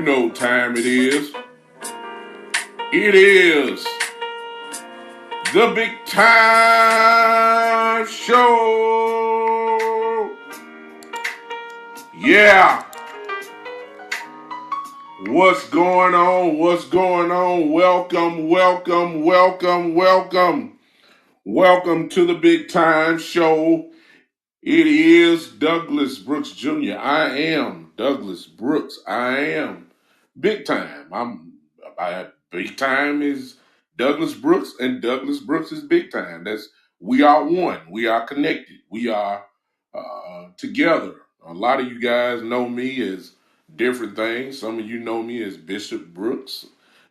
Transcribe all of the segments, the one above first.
You know what time it is. It is the Big Time Show. Yeah. What's going on? What's going on? Welcome, welcome, welcome, welcome. Welcome to the Big Time Show. It is Douglas Brooks Jr. I am Douglas Brooks. I am Big Time. Big Time is Douglas Brooks, and Douglas Brooks is Big Time. We are one. We are connected. We are together. A lot of you guys know me as different things. Some of you know me as Bishop Brooks.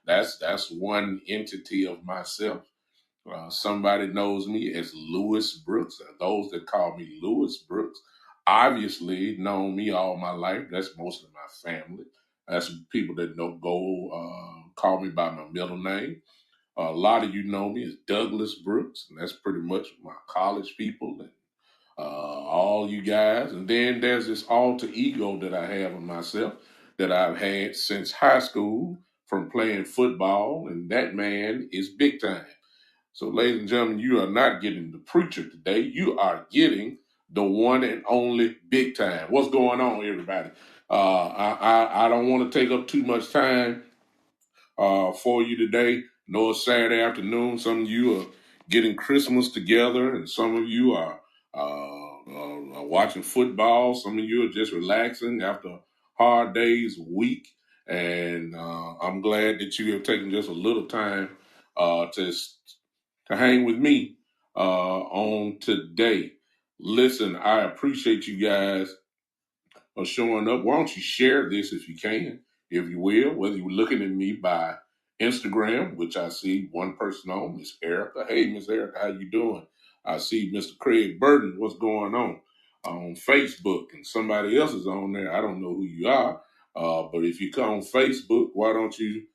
That's one entity of myself. Somebody knows me as Lewis Brooks. Those that call me Lewis Brooks obviously known me all my life. That's most of my family. That's people that call me by my middle name. A lot of you know me as Douglas Brooks, and that's pretty much my college people and all you guys. And then there's this alter ego that I have of myself that I've had since high school from playing football, and that man is Big Time. So, ladies and gentlemen, you are not getting the preacher today. You are getting the one and only Big Time. What's going on, everybody? I don't want to take up too much time for you today. No, it's Saturday afternoon. Some of you are getting Christmas together, and some of you are watching football. Some of you are just relaxing after a hard day's week. And I'm glad that you have taken just a little time to hang with me on today. Listen, I appreciate you guys showing up. Why don't you share this if you can, if you will, whether you're looking at me by Instagram, which I see one person on, Miss Erica. Hey, Miss Erica, how you doing? I see Mr. Craig Burton. What's going on Facebook, and somebody else is on there. I don't know who you are, but if you come on Facebook, why don't you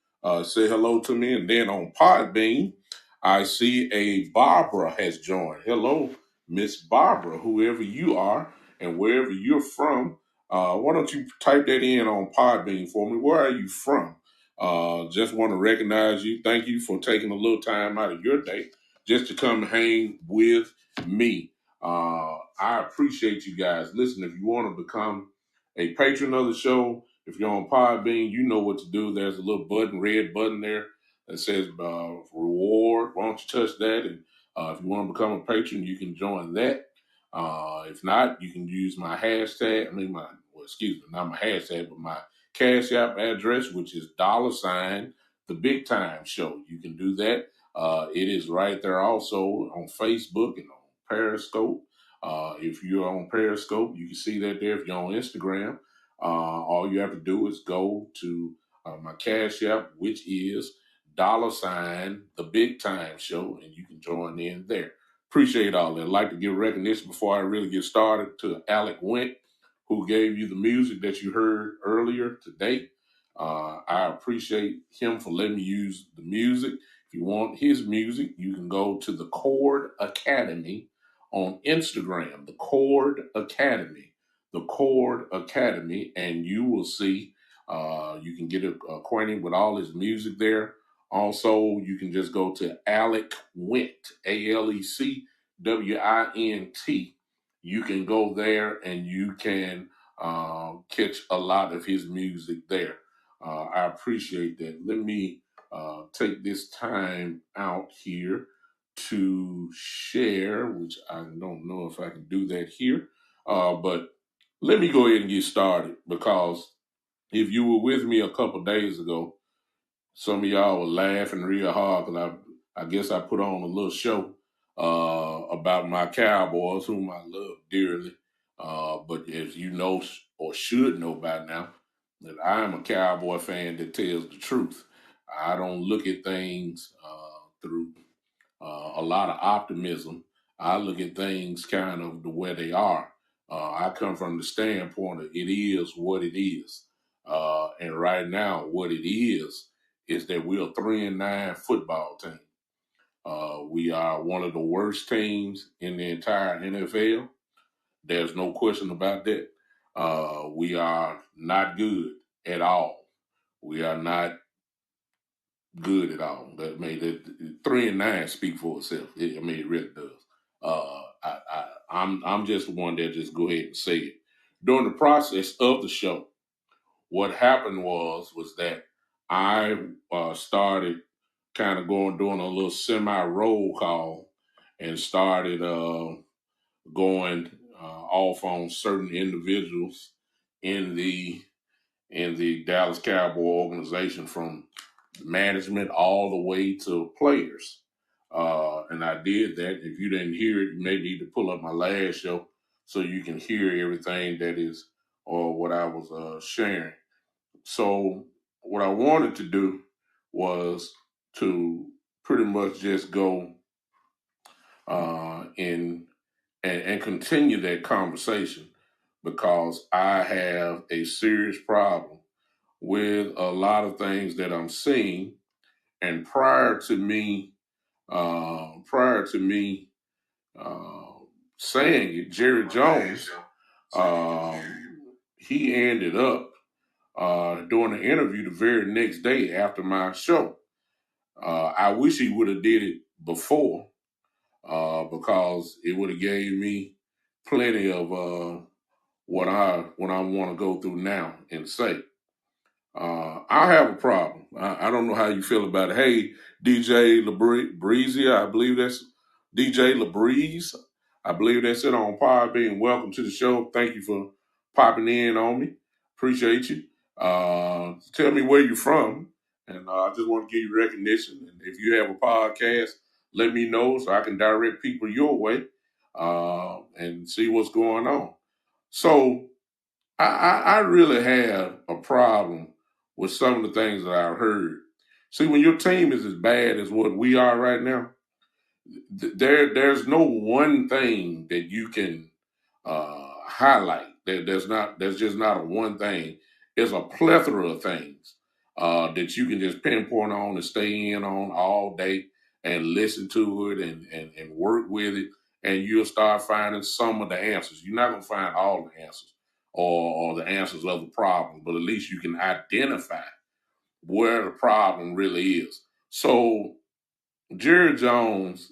say hello to me? And then on Podbean, I see a Barbara has joined. Hello, Miss Barbara, whoever you are and wherever you're from. Why don't you type that in on Podbean for me? Where are you from? Just want to recognize you. Thank you for taking a little time out of your day just to come hang with me. I appreciate you guys. Listen, if you want to become a patron of the show, if you're on Podbean, you know what to do. There's a little red button there that says reward. Why don't you touch that? And if you want to become a patron, you can join that. If not, you can use my hashtag. Not my hashtag, but my Cash App address, which is $ the Big Time Show. You can do that. It is right there also on Facebook and on Periscope. If you're on Periscope, you can see that there. If you're on Instagram, all you have to do is go to my Cash App, which is $ the Big Time Show, and you can join in there. Appreciate all that. I'd like to give recognition before I really get started to Alec Went, who gave you the music that you heard earlier today. I appreciate him for letting me use the music. If you want his music, you can go to the Chord Academy on Instagram, the Chord Academy, and you will see, you can get acquainted with all his music there. Also, you can just go to Alec Wint, AlecWint. You can go there and you can catch a lot of his music there. I appreciate that. Let me take this time out here to share, which I don't know if I can do that here. But let me go ahead and get started, because if you were with me a couple days ago, some of y'all were laughing real hard because I guess I put on a little show about my Cowboys, whom I love dearly. But as you know, or should know by now, that I am a Cowboy fan that tells the truth. I don't look at things through a lot of optimism. I look at things kind of the way they are. I come from the standpoint of it is what it is. And right now, what it is that we're a 3-9 football team. We are one of the worst teams in the entire NFL. There's no question about that. We are not good at all. We are not good at all. That made it 3-9 speak for itself. It really does. I'm just the one that just go ahead and say it. During the process of the show, what happened was that I started kind of doing a little semi roll call and started going off on certain individuals in the Dallas Cowboy organization, from management all the way to players. And I did that. If you didn't hear it, you may need to pull up my last show so you can hear everything that is, or what I was sharing. So what I wanted to do was to pretty much just go and continue that conversation, because I have a serious problem with a lot of things that I'm seeing. And prior to me uh, saying it, Jerry Jones, um, he ended up doing an interview the very next day after my show. I wish he would have did it before, because it would have gave me plenty of what I want to go through now and say. I have a problem. I don't know how you feel about it. Hey, DJ Labreezy, I believe that's DJ Labreeze. I believe that's it on Podbean. Welcome to the show. Thank you for popping in on me. Appreciate you. Tell me where you're from, and I just want to give you recognition. And if you have a podcast, let me know so I can direct people your way and see what's going on. So, I really have a problem with some of the things that I've heard. See, when your team is as bad as what we are right now, there's no one thing that you can highlight. There's just not a one thing. There's a plethora of things that you can just pinpoint on and stay in on all day and listen to it and work with it, and you'll start finding some of the answers. You're not gonna find all the answers or the answers of the problem, but at least you can identify where the problem really is. So Jerry Jones,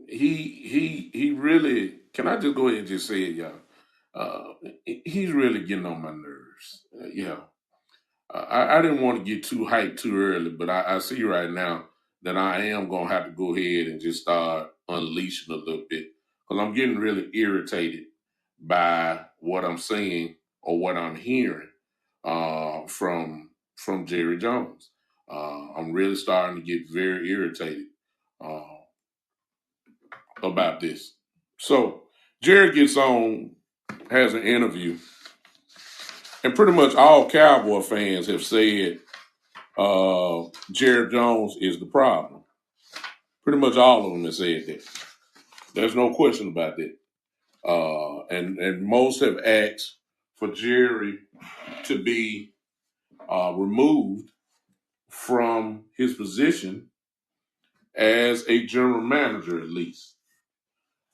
he really. Can I just go ahead and just say it, y'all? Uh, he's really getting on my nerves. Yeah, I didn't want to get too hyped too early, but I see right now that I am gonna have to go ahead and just start unleashing a little bit, because I'm getting really irritated by what I'm seeing or what I'm hearing from Jerry Jones. I'm really starting to get very irritated uh, about this. So Jerry gets on, has an interview, and pretty much all Cowboy fans have said Jerry Jones is the problem. Pretty much all of them have said that. There's no question about that. And most have asked for Jerry to be removed from his position as a general manager, at least.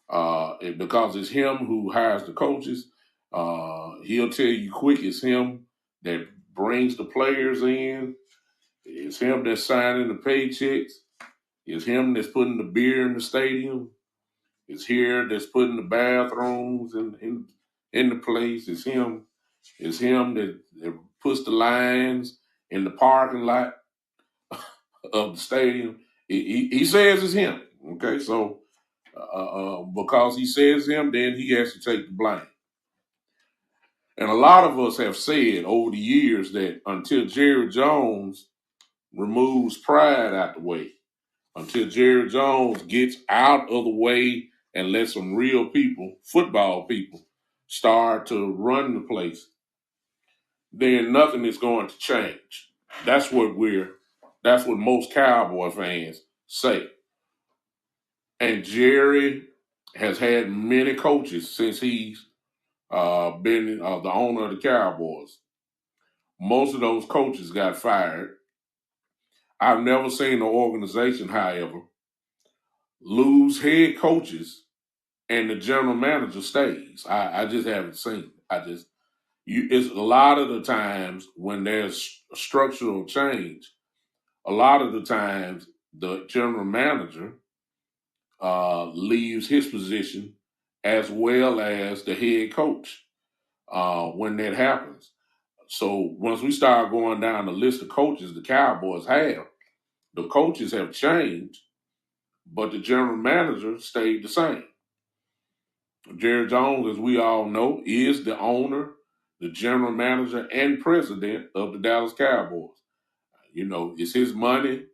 Because it's him who hires the coaches. He'll tell you quick, it's him that brings the players in. It's him that's signing the paychecks. It's him that's putting the beer in the stadium. It's here that's putting the bathrooms in the place. It's him. It's him that puts the lines in the parking lot of the stadium. He says it's him. Okay, so because he says him, then he has to take the blame. And a lot of us have said over the years that until Jerry Jones removes pride out the way, until Jerry Jones gets out of the way and lets some real people, football people, start to run the place, then nothing is going to change. That's what most Cowboy fans say. And Jerry has had many coaches since he's been the owner of the Cowboys. Most of those coaches got fired. I've never seen an organization, however, lose head coaches and the general manager stays. I just haven't seen it. It's a lot of the times when there's a structural change, a lot of the times the general manager leaves his position as well as the head coach when that happens. So once we start going down the list of coaches the Cowboys have, the coaches have changed, but the general manager stayed the same. Jerry Jones, as we all know, is the owner, the general manager, and president of the Dallas Cowboys. You know, it's his money.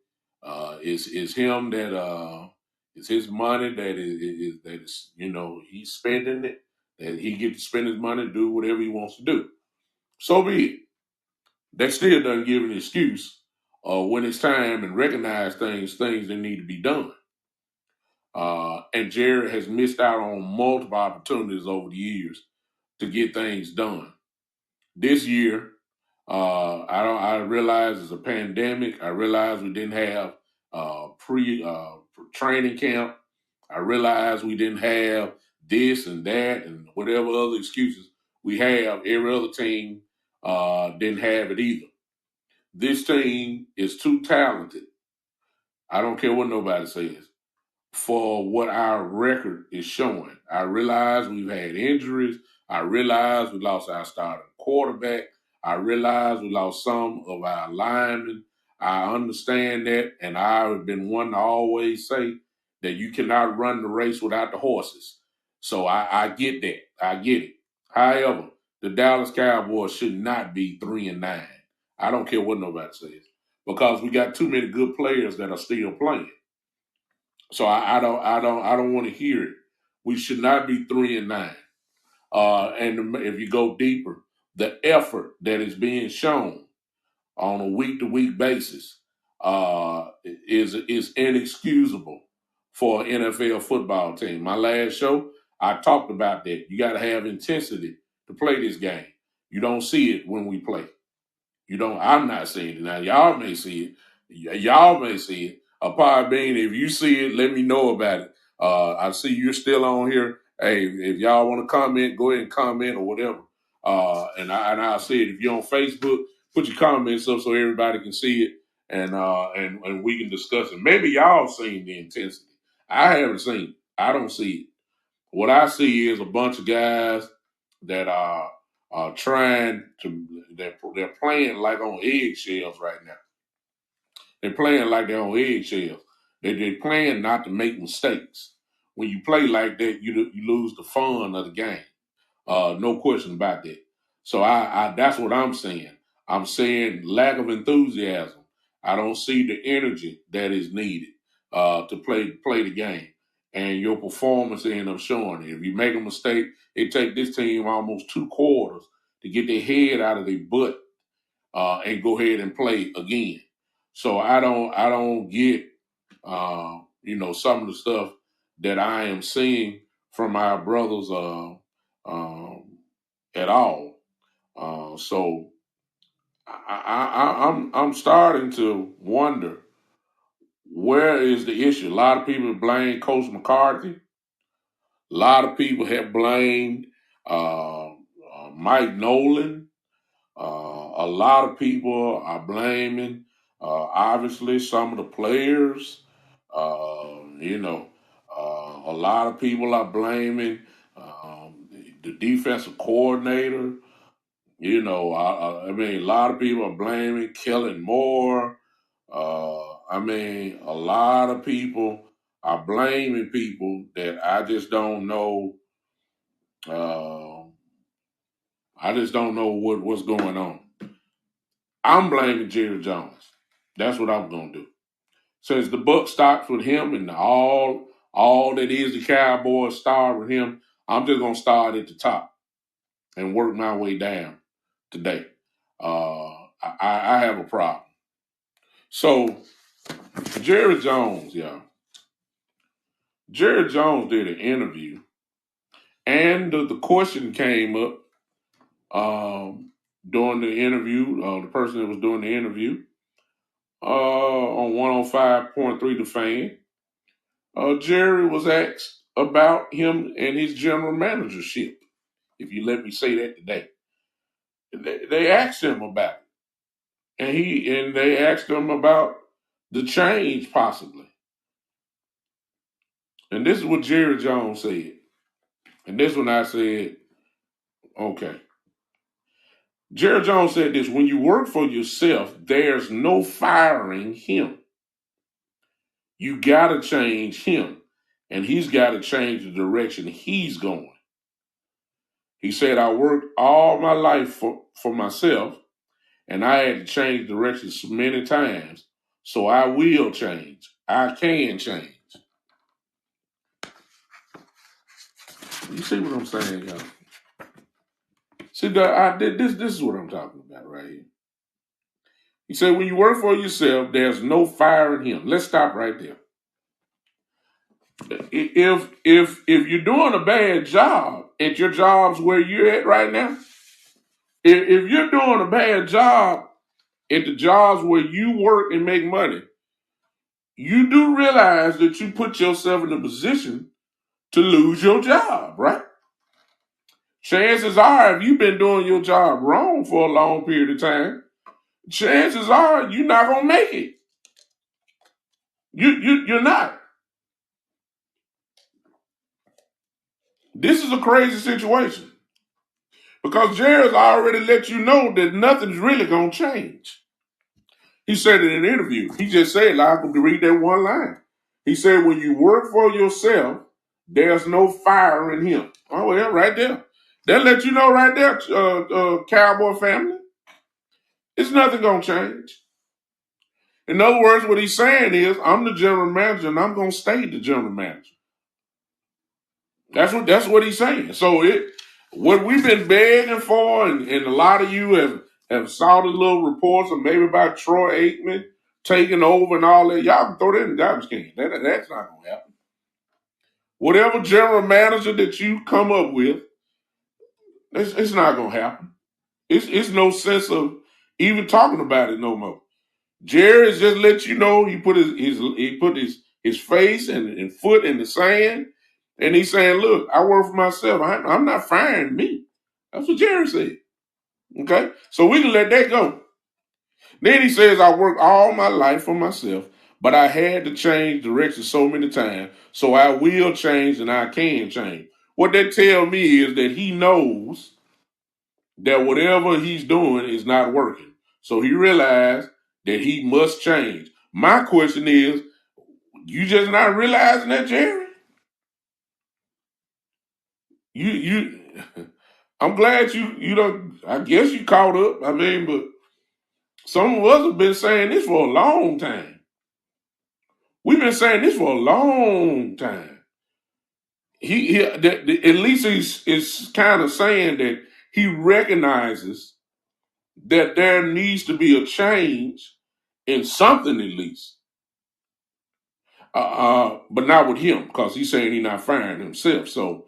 It's him that it's his money that is he's spending it. That he gets to spend his money, do whatever he wants to do. So be it. That still doesn't give an excuse when it's time and recognize things that need to be done. And Jerry has missed out on multiple opportunities over the years to get things done. This year, I realize it's a pandemic. I realize we didn't have pre training camp. I realize we didn't have this and that and whatever other excuses we have. Every other team didn't have it either. This team is too talented. I don't care what nobody says for what our record is showing. I realize we've had injuries. I realize we lost our starting quarterback. I realize we lost some of our linemen. I understand that, and I've been one to always say that you cannot run the race without the horses. So I get that. I get it. However, the Dallas Cowboys should not be 3-9. I don't care what nobody says because we got too many good players that are still playing. So I don't want to hear it. We should not be 3-9. And if you go deeper, the effort that is being shown on a week to week basis is inexcusable for an NFL football team. My last show, I talked about that. You got to have intensity to play this game. You don't see it when we play. You don't. I'm not seeing it now. Y'all may see it. Y'all may see it. Apart being, if you see it, let me know about it. I see you're still on here. Hey, if y'all want to comment, go ahead and comment or whatever. I'll say it. If you're on Facebook, put your comments up so everybody can see it and we can discuss it. Maybe y'all seen the intensity. I haven't seen it. I don't see it. What I see is a bunch of guys that are trying to. They're playing like on eggshells right now. They're playing like they're on eggshells. They're playing not to make mistakes. When you play like that, you lose the fun of the game. No question about that. So I that's what I'm saying. I'm saying lack of enthusiasm. I don't see the energy that is needed to play the game. And your performance end up showing it. If you make a mistake, it take this team almost 2 quarters to get their head out of their butt and go ahead and play again. So I don't get some of the stuff that I am seeing from our brothers at all. So I'm starting to wonder where is the issue. A lot of people blame Coach McCarthy. A lot of people have blamed Mike Nolan. A lot of people are blaming, obviously, some of the players. A lot of people are blaming the defensive coordinator. A lot of people are blaming Kellen Moore. A lot of people are blaming people that I just don't know. I just don't know what's going on. I'm blaming Jerry Jones. That's what I'm gonna do. Since the buck stops with him and all that is the Cowboys start with him, I'm just gonna start at the top and work my way down today. I have a problem. So Jerry Jones, y'all. Jerry Jones did an interview, and the question came up during the interview. The person that was doing the interview on 105.3 The Fan. Jerry was asked about him and his general managership, if you let me say that today. They asked him about it, and they asked him about the change possibly. And this is what Jerry Jones said. And this one I said, okay. Jerry Jones said this: when you work for yourself, there's no firing him. You got to change him, and he's got to change the direction he's going. He said, I worked all my life for myself, and I had to change directions many times. So I will change. I can change. You see what I'm saying, y'all? See, this is what I'm talking about right here. He said, when you work for yourself, there's no firing him. Let's stop right there. If you're doing a bad job at your jobs where you're at right now, if you're doing a bad job at the jobs where you work and make money, you do realize that you put yourself in a position to lose your job, right? Chances are, if you've been doing your job wrong for a long period of time, chances are you're not gonna make it. You're not. This is a crazy situation because Jerry's already let you know that nothing's really gonna change. He said in an interview. He just said, like, I could read that one line. He said, when you work for yourself, there's no fire in him. Oh, well, right there. They'll let you know right there, Cowboy family. It's nothing going to change. In other words, what he's saying is, I'm the general manager and I'm going to stay the general manager. That's what he's saying. So what we've been begging for, and a lot of you have saw the little reports of maybe about Troy Aikman taking over and all that. Y'all can throw that in the garbage can. That's not going to happen. Whatever general manager that you come up with, it's not going to happen. It's no sense of even talking about it no more. Jerry just let you know he put his face and foot in the sand, and he's saying, "Look, I work for myself. I'm not firing me." That's what Jerry said. Okay, so we can let that go. Then he says, "I worked all my life for myself, but I had to change direction so many times, so I will change and I can change." What that tells me is that he knows that whatever he's doing is not working. So he realized that he must change. My question is, you just not realizing that, Jerry? You I'm glad you don't, I guess you caught up. I mean, but some of us have been saying this for a long time. We've been saying this for a long time. At least is kind of saying that he recognizes that there needs to be a change in something at least. But not with him, because he's saying he's not firing himself. So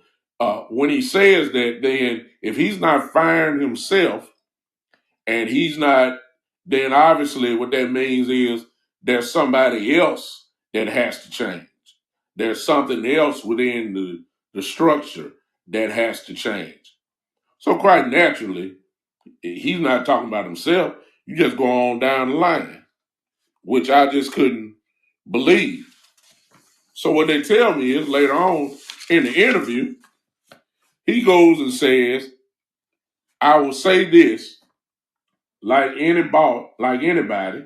when he says that, then if he's not firing himself and he's not, then obviously what that means is there's somebody else that has to change. There's something else within the structure that has to change. So quite naturally, he's not talking about himself. You just go on down the line, which I just couldn't believe. So what they tell me is later on in the interview, he goes and says, I will say this, like anybody,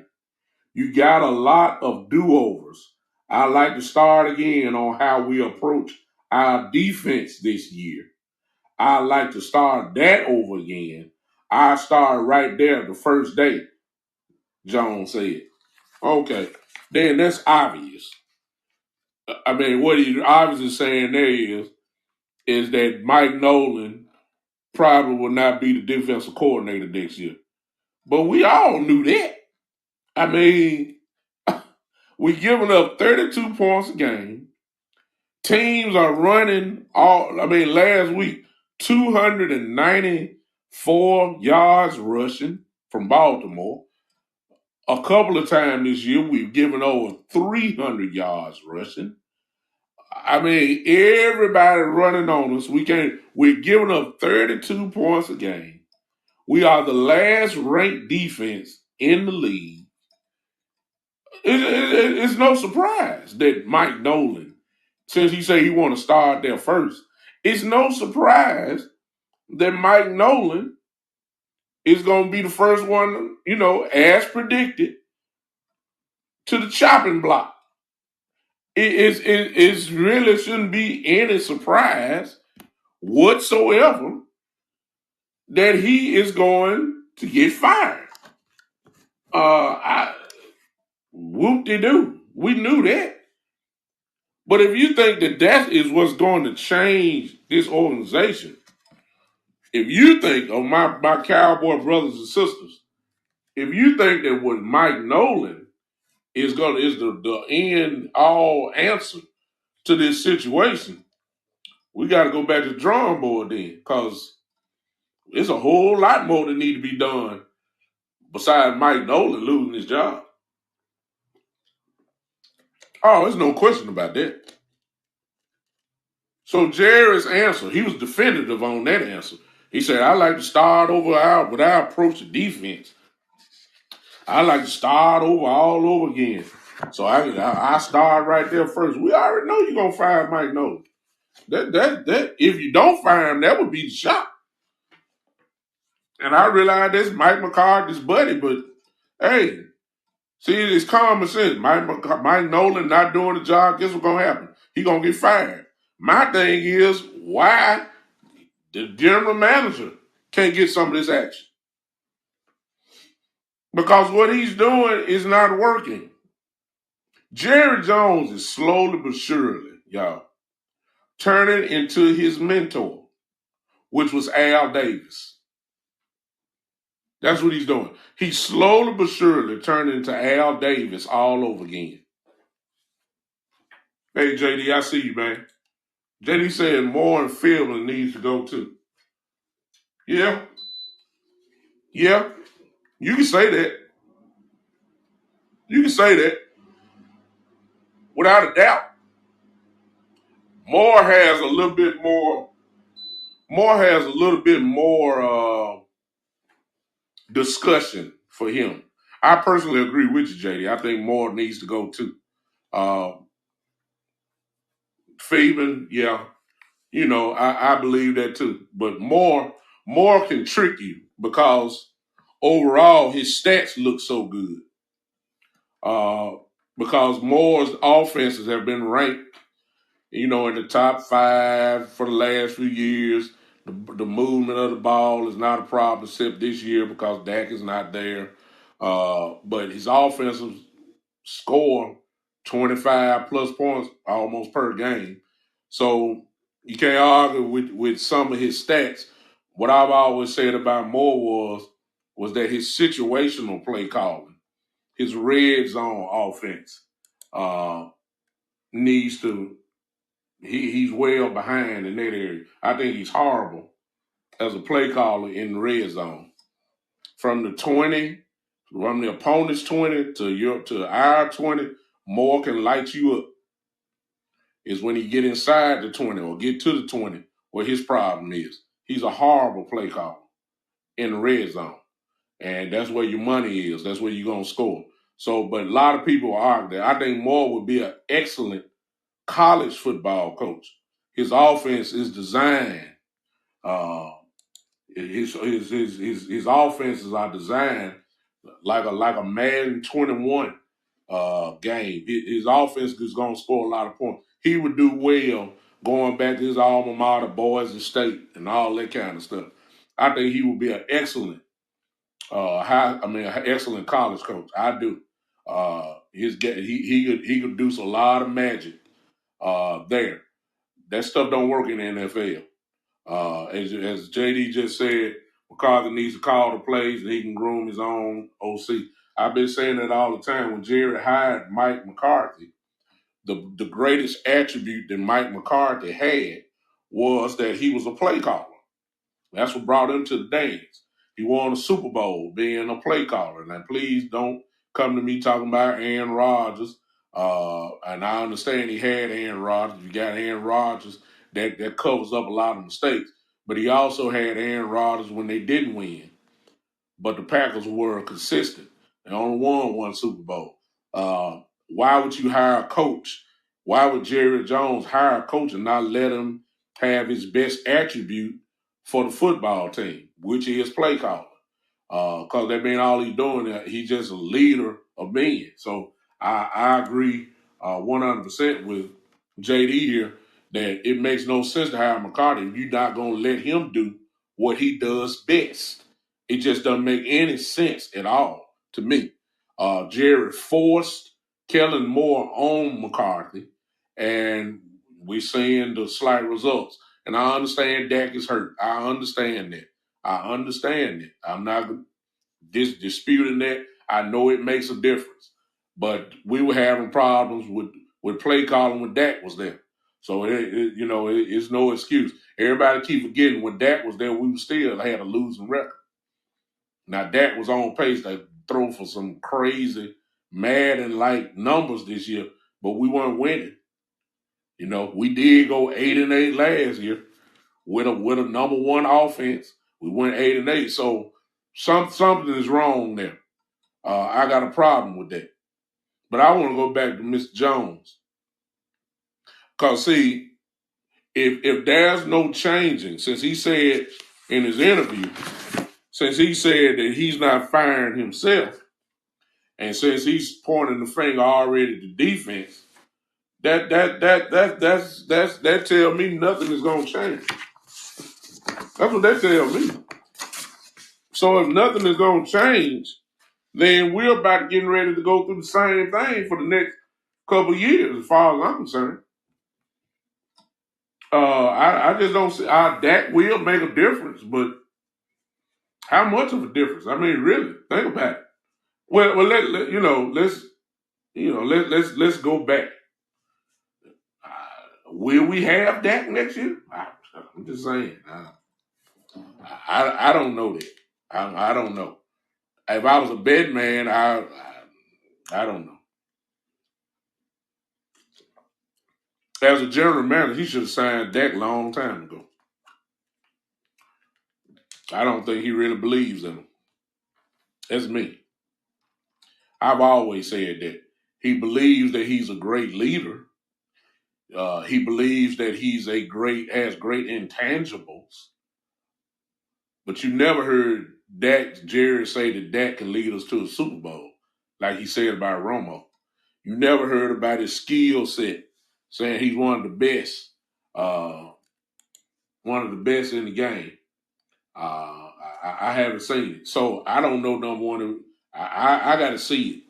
you got a lot of do-overs. I like to start again on how we approach our defense this year. I like to start that over again. I start right there the first day, Jones said. Okay, then that's obvious. I mean, what he's obviously saying there is that Mike Nolan probably will not be the defensive coordinator next year. But we all knew that. I mean, we're giving up 32 points a game. Teams are running last week, 294 yards rushing from Baltimore. A couple of times this year, we've given over 300 yards rushing. I mean, everybody running on us. We're giving up 32 points a game. We are the last ranked defense in the league. It's no surprise that Mike Nolan, since he said he want to start there first, it's no surprise that Mike Nolan is going to be the first one, as predicted, to the chopping block. It really shouldn't be any surprise whatsoever that he is going to get fired. Whoop-de-doo. We knew that. But if you think that is what's going to change this organization, if you think, my Cowboy brothers and sisters, if you think that what Mike Nolan is the end all answer to this situation, we got to go back to the drawing board then, because there's a whole lot more that need to be done besides Mike Nolan losing his job. Oh, there's no question about that. So Jerry's answer, he was definitive on that answer. He said, I like to start over with our approach to defense. I like to start over all over again. So I start right there first. We already know you're gonna fire Mike Nolan. That if you don't fire him, that would be the shock. And I realize that's Mike McCarthy's buddy, but hey, see, it's common sense. Mike Nolan not doing the job, guess what's gonna happen? He gonna get fired. My thing is, why the general manager can't get some of this action? Because what he's doing is not working. Jerry Jones is slowly but surely, y'all, turning into his mentor, which was Al Davis. That's what he's doing. He's slowly but surely turning into Al Davis all over again. Hey, JD, I see you, man. JD said Moore and Philbin needs to go too. Yeah. Yeah. You can say that. You can say that. Without a doubt. Moore has a little bit more discussion for him. I personally agree with you, JD. I think Moore needs to go too. Fabian, yeah, I believe that too. But Moore can trick you because overall his stats look so good. Because Moore's offenses have been ranked, in the top 5 for the last few years. The movement of the ball is not a problem except this year because Dak is not there. But his offensive score 25 plus points almost per game. So you can't argue with some of his stats. What I've always said about Moore was that his situational play calling, his red zone offense, needs to. He's well behind in that area. I think he's horrible as a play caller in the red zone. From the 20, from the opponent's 20 to our 20, Moore can light you up. Is when he get inside the 20 or get to the 20 where his problem is. He's a horrible play caller in the red zone. And that's where your money is. That's where you're going to score. So, but a lot of people argue that. I think Moore would be an excellent college football coach. His offense is designed. His offenses are designed like a Madden 21 game. His offense is going to score a lot of points. He would do well going back to his alma mater, Boise State, and all that kind of stuff. I think he would be an excellent, excellent college coach. I do. He could do a lot of magic there. That stuff don't work in the NFL. As JD just said, McCarthy needs to call the plays and he can groom his own OC. I've been saying that all the time. When Jerry hired Mike McCarthy, the greatest attribute that Mike McCarthy had was that he was a play caller. That's what brought him to the dance. He won a Super Bowl being a play caller. Now, please don't come to me talking about Aaron Rodgers. And I understand he had Aaron Rodgers. You got Aaron Rodgers that covers up a lot of mistakes. But he also had Aaron Rodgers when they didn't win. but the Packers were consistent. They only won one Super Bowl. Why would you hire a coach? Why would Jerry Jones hire a coach and not let him have his best attribute for the football team, which is play calling? Because that means all he's doing, he's just a leader of men. So I agree 100% with JD here that it makes no sense to hire McCarthy if you're not going to let him do what he does best. It just doesn't make any sense at all to me. Jerry forced Kellen Moore on McCarthy, and we're seeing the slight results. And I understand Dak is hurt. I understand that. I'm not disputing that. I know it makes a difference. But we were having problems with play calling when Dak was there. So, it's no excuse. Everybody keep forgetting when Dak was there, we still had a losing record. Now, Dak was on pace to throw for some crazy, Madden-like numbers this year, but we weren't winning. We did go 8-8 last year with a number one offense. We went 8-8. So something is wrong there. I got a problem with that. But I want to go back to Mr. Jones. Because, see, if there's no changing, since he said in his interview, since he said that he's not firing himself, and since he's pointing the finger already to defense, that tell me nothing is gonna change. That's what that tell me. So if nothing is gonna change, then we're about getting ready to go through the same thing for the next couple of years, as far as I'm concerned. I just don't see how Dak will make a difference, but how much of a difference? I mean, really, think about it. Well, let's go back. Will we have Dak next year? I'm just saying. I don't know that. I don't know. If I was a bed man, I don't know. As a general manager, he should have signed Dak a long time ago. I don't think he really believes in him. That's me. I've always said that. He believes that he's a great leader. He believes that has great intangibles. But you never heard Jerry say that Dak can lead us to a Super Bowl, like he said about Romo. You never heard about his skill set, saying he's one of the best, in the game. I haven't seen it, so I don't know. Number one, I got to see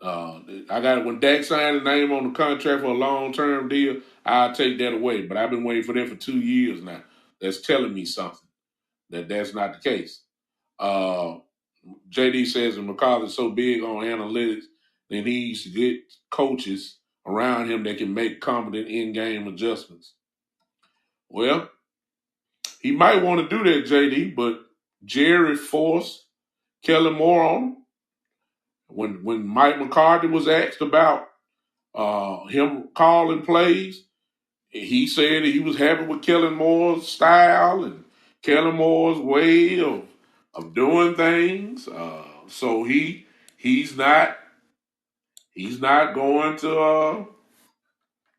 it. When Dak signed his name on the contract for a long-term deal, I'll take that away. But I've been waiting for that for 2 years now. That's telling me something that's not the case. JD says that McCarthy's so big on analytics that he needs to get coaches around him that can make competent in-game adjustments. Well, he might want to do that, JD, but Jerry forced Kellen Moore on him. When Mike McCarthy was asked about him calling plays, he said that he was happy with Kellen Moore's style and Kellen Moore's way of doing things. So he's not going to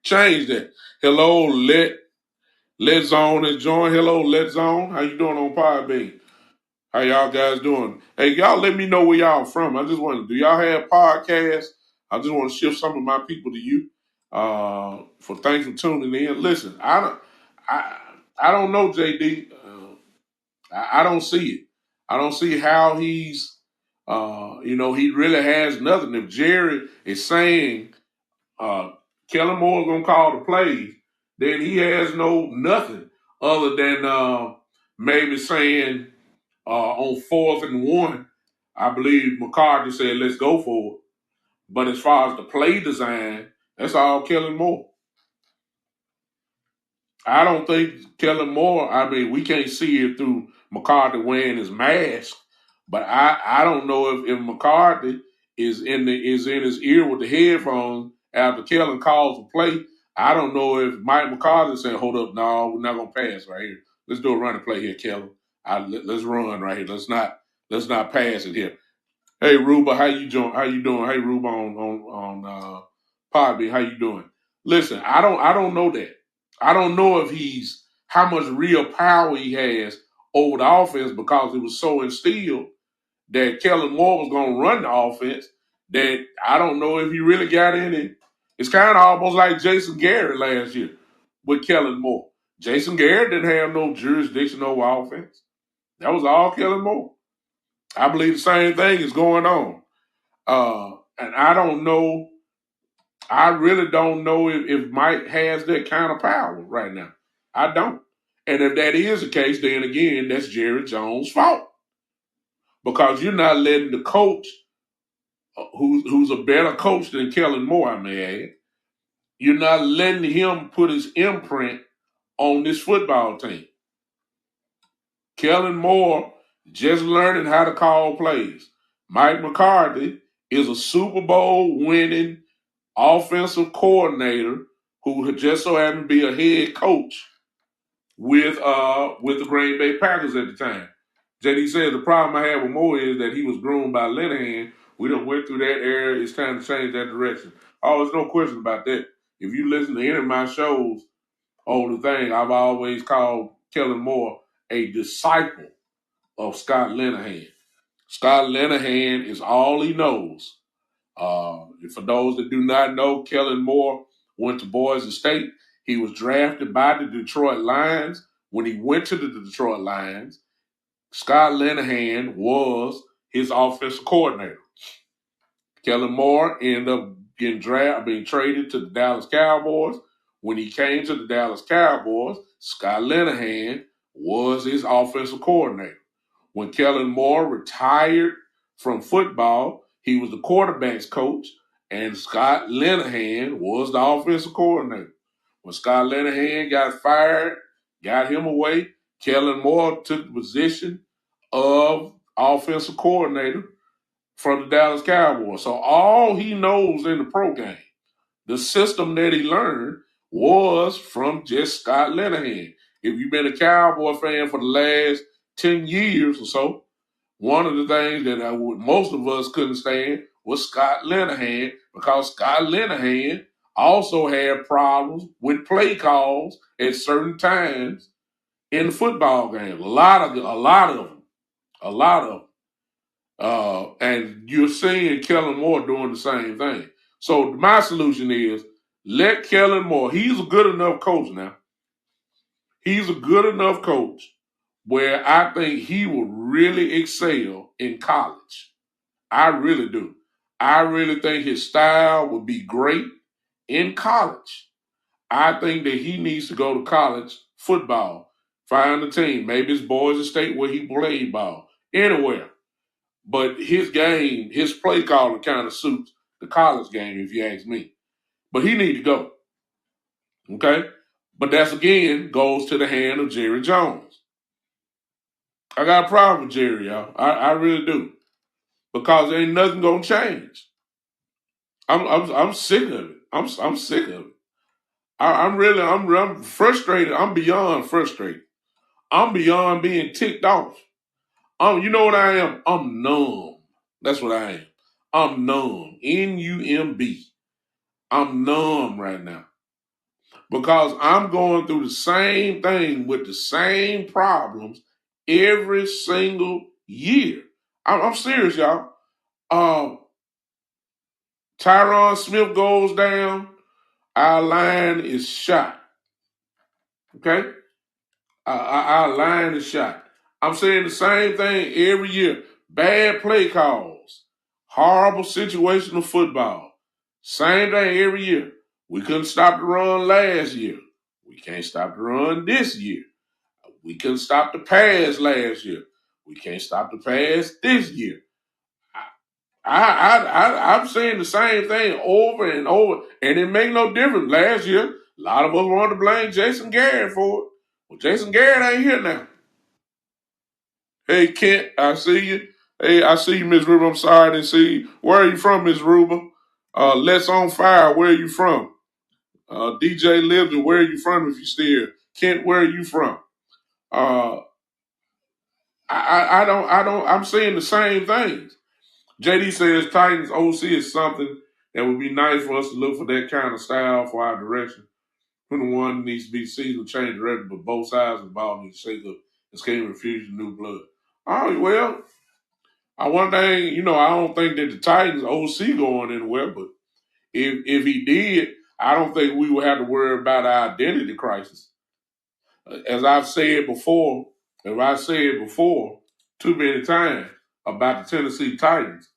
change that. Hello, Let Zone is joined. Hello, Let Zone. How you doing on Podbean? How y'all guys doing? Hey, y'all let me know where y'all from. I just want to, do y'all have podcasts? I just want to shift some of my people to you. For thanks for tuning in. Listen, I don't know, JD. I don't see it. I don't see how he's he really has nothing. If Jerry is saying Kellen Moore's gonna call the plays, then he has nothing other than maybe saying on 4th and 1, I believe McCarthy said, let's go for it. But as far as the play design, that's all Kellen Moore. I don't think Kellen Moore, we can't see it through McCarthy wearing his mask, but I don't know if McCarthy is in his ear with the headphones after Kellen calls the play. I don't know if Mike McCarthy is saying, hold up, no, we're not going to pass right here. Let's do a running play here, Kellen. Let's run right here. Let's not Let's not pass it here. Hey, Ruba, how you doing? How you doing? Hey, Ruba on Podbean, how you doing? Listen, I don't know that. I don't know if he's how much real power he has over the offense because it was so instilled that Kellen Moore was going to run the offense. That I don't know if he really got any. It's kind of almost like Jason Garrett last year with Kellen Moore. Jason Garrett didn't have no jurisdiction over offense. That was all Kellen Moore. I believe the same thing is going on. And I don't know. I really don't know if Mike has that kind of power right now. I don't. And if that is the case, then again, that's Jerry Jones' fault because you're not letting the coach, who's a better coach than Kellen Moore, I may add, you're not letting him put his imprint on this football team. Kellen Moore just learning how to call plays. Mike McCarthy is a Super Bowl winning offensive coordinator who just so happened to be a head coach with the Green Bay Packers at the time. JD said the problem I had with Moore is that he was groomed by Linehan. We done went through that era. It's time to change that direction. Oh, there's no question about that. If you listen to any of my shows on the thing, I've always called Kellen Moore a disciple of Scott Linehan. Scott Linehan is all he knows. For those that do not know, Kellen Moore went to Boise State. He was drafted by the Detroit Lions. When he went to the Detroit Lions, Scott Linehan was his offensive coordinator. Kellen Moore ended up being traded to the Dallas Cowboys. When he came to the Dallas Cowboys, Scott Linehan was his offensive coordinator. When Kellen Moore retired from football, he was the quarterback's coach, and Scott Linehan was the offensive coordinator. When Scott Linehan got fired, got him away, Kellen Moore took the position of offensive coordinator from the Dallas Cowboys. So all he knows in the pro game, the system that he learned, was from just Scott Linehan. If you've been a Cowboy fan for the last 10 years or so, one of the things that most of us couldn't stand was Scott Linehan because Scott Linehan also had problems with play calls at certain times in the football game. A lot of them. And you're seeing Kellen Moore doing the same thing. So my solution is let Kellen Moore, he's a good enough coach now. He's a good enough coach where I think he will really excel in college. I really do. I really think his style would be great in college. I think that he needs to go to college football, find a team. Maybe it's Boise State where he played ball, anywhere. But his game, his play calling kind of suits the college game, if you ask me. But he need to go. Okay? But that's, again, goes to the hand of Jerry Jones. I got a problem with Jerry, y'all. I really do. Because there ain't nothing going to change. I'm sick of it. I'm sick of it. I'm frustrated. I'm beyond frustrated. I'm beyond being ticked off. You know what I am? I'm numb. That's what I am. I'm numb. Numb. I'm numb right now because I'm going through the same thing with the same problems every single year. I'm serious, y'all. Tyron Smith goes down. Our line is shot. Okay? Our line is shot. I'm saying the same thing every year. Bad play calls. Horrible situational football. Same thing every year. We couldn't stop the run last year. We can't stop the run this year. We couldn't stop the pass last year. We can't stop the pass this year. I'm saying the same thing over and over, and it made no difference. Last year, a lot of us wanted to blame Jason Garrett for it. Well, Jason Garrett ain't here now. Hey, Kent, I see you. Hey, I see you, Miss Ruba. I'm sorry I didn't see you. Where are you from, Miss Ruba? Let's on fire. Where are you from? DJ Living, where are you from if you still here? Kent, where are you from? I'm saying the same things. JD says Titans OC is something that would be nice for us to look for that kind of style for our direction. 21 needs to be season change direction, but both sides of the ball need to shake up and scheme infusion new blood. Oh, well, one thing, I don't think that the Titans OC going anywhere, but if he did, I don't think we would have to worry about our identity crisis. As I've said before, too many times about the Tennessee Titans,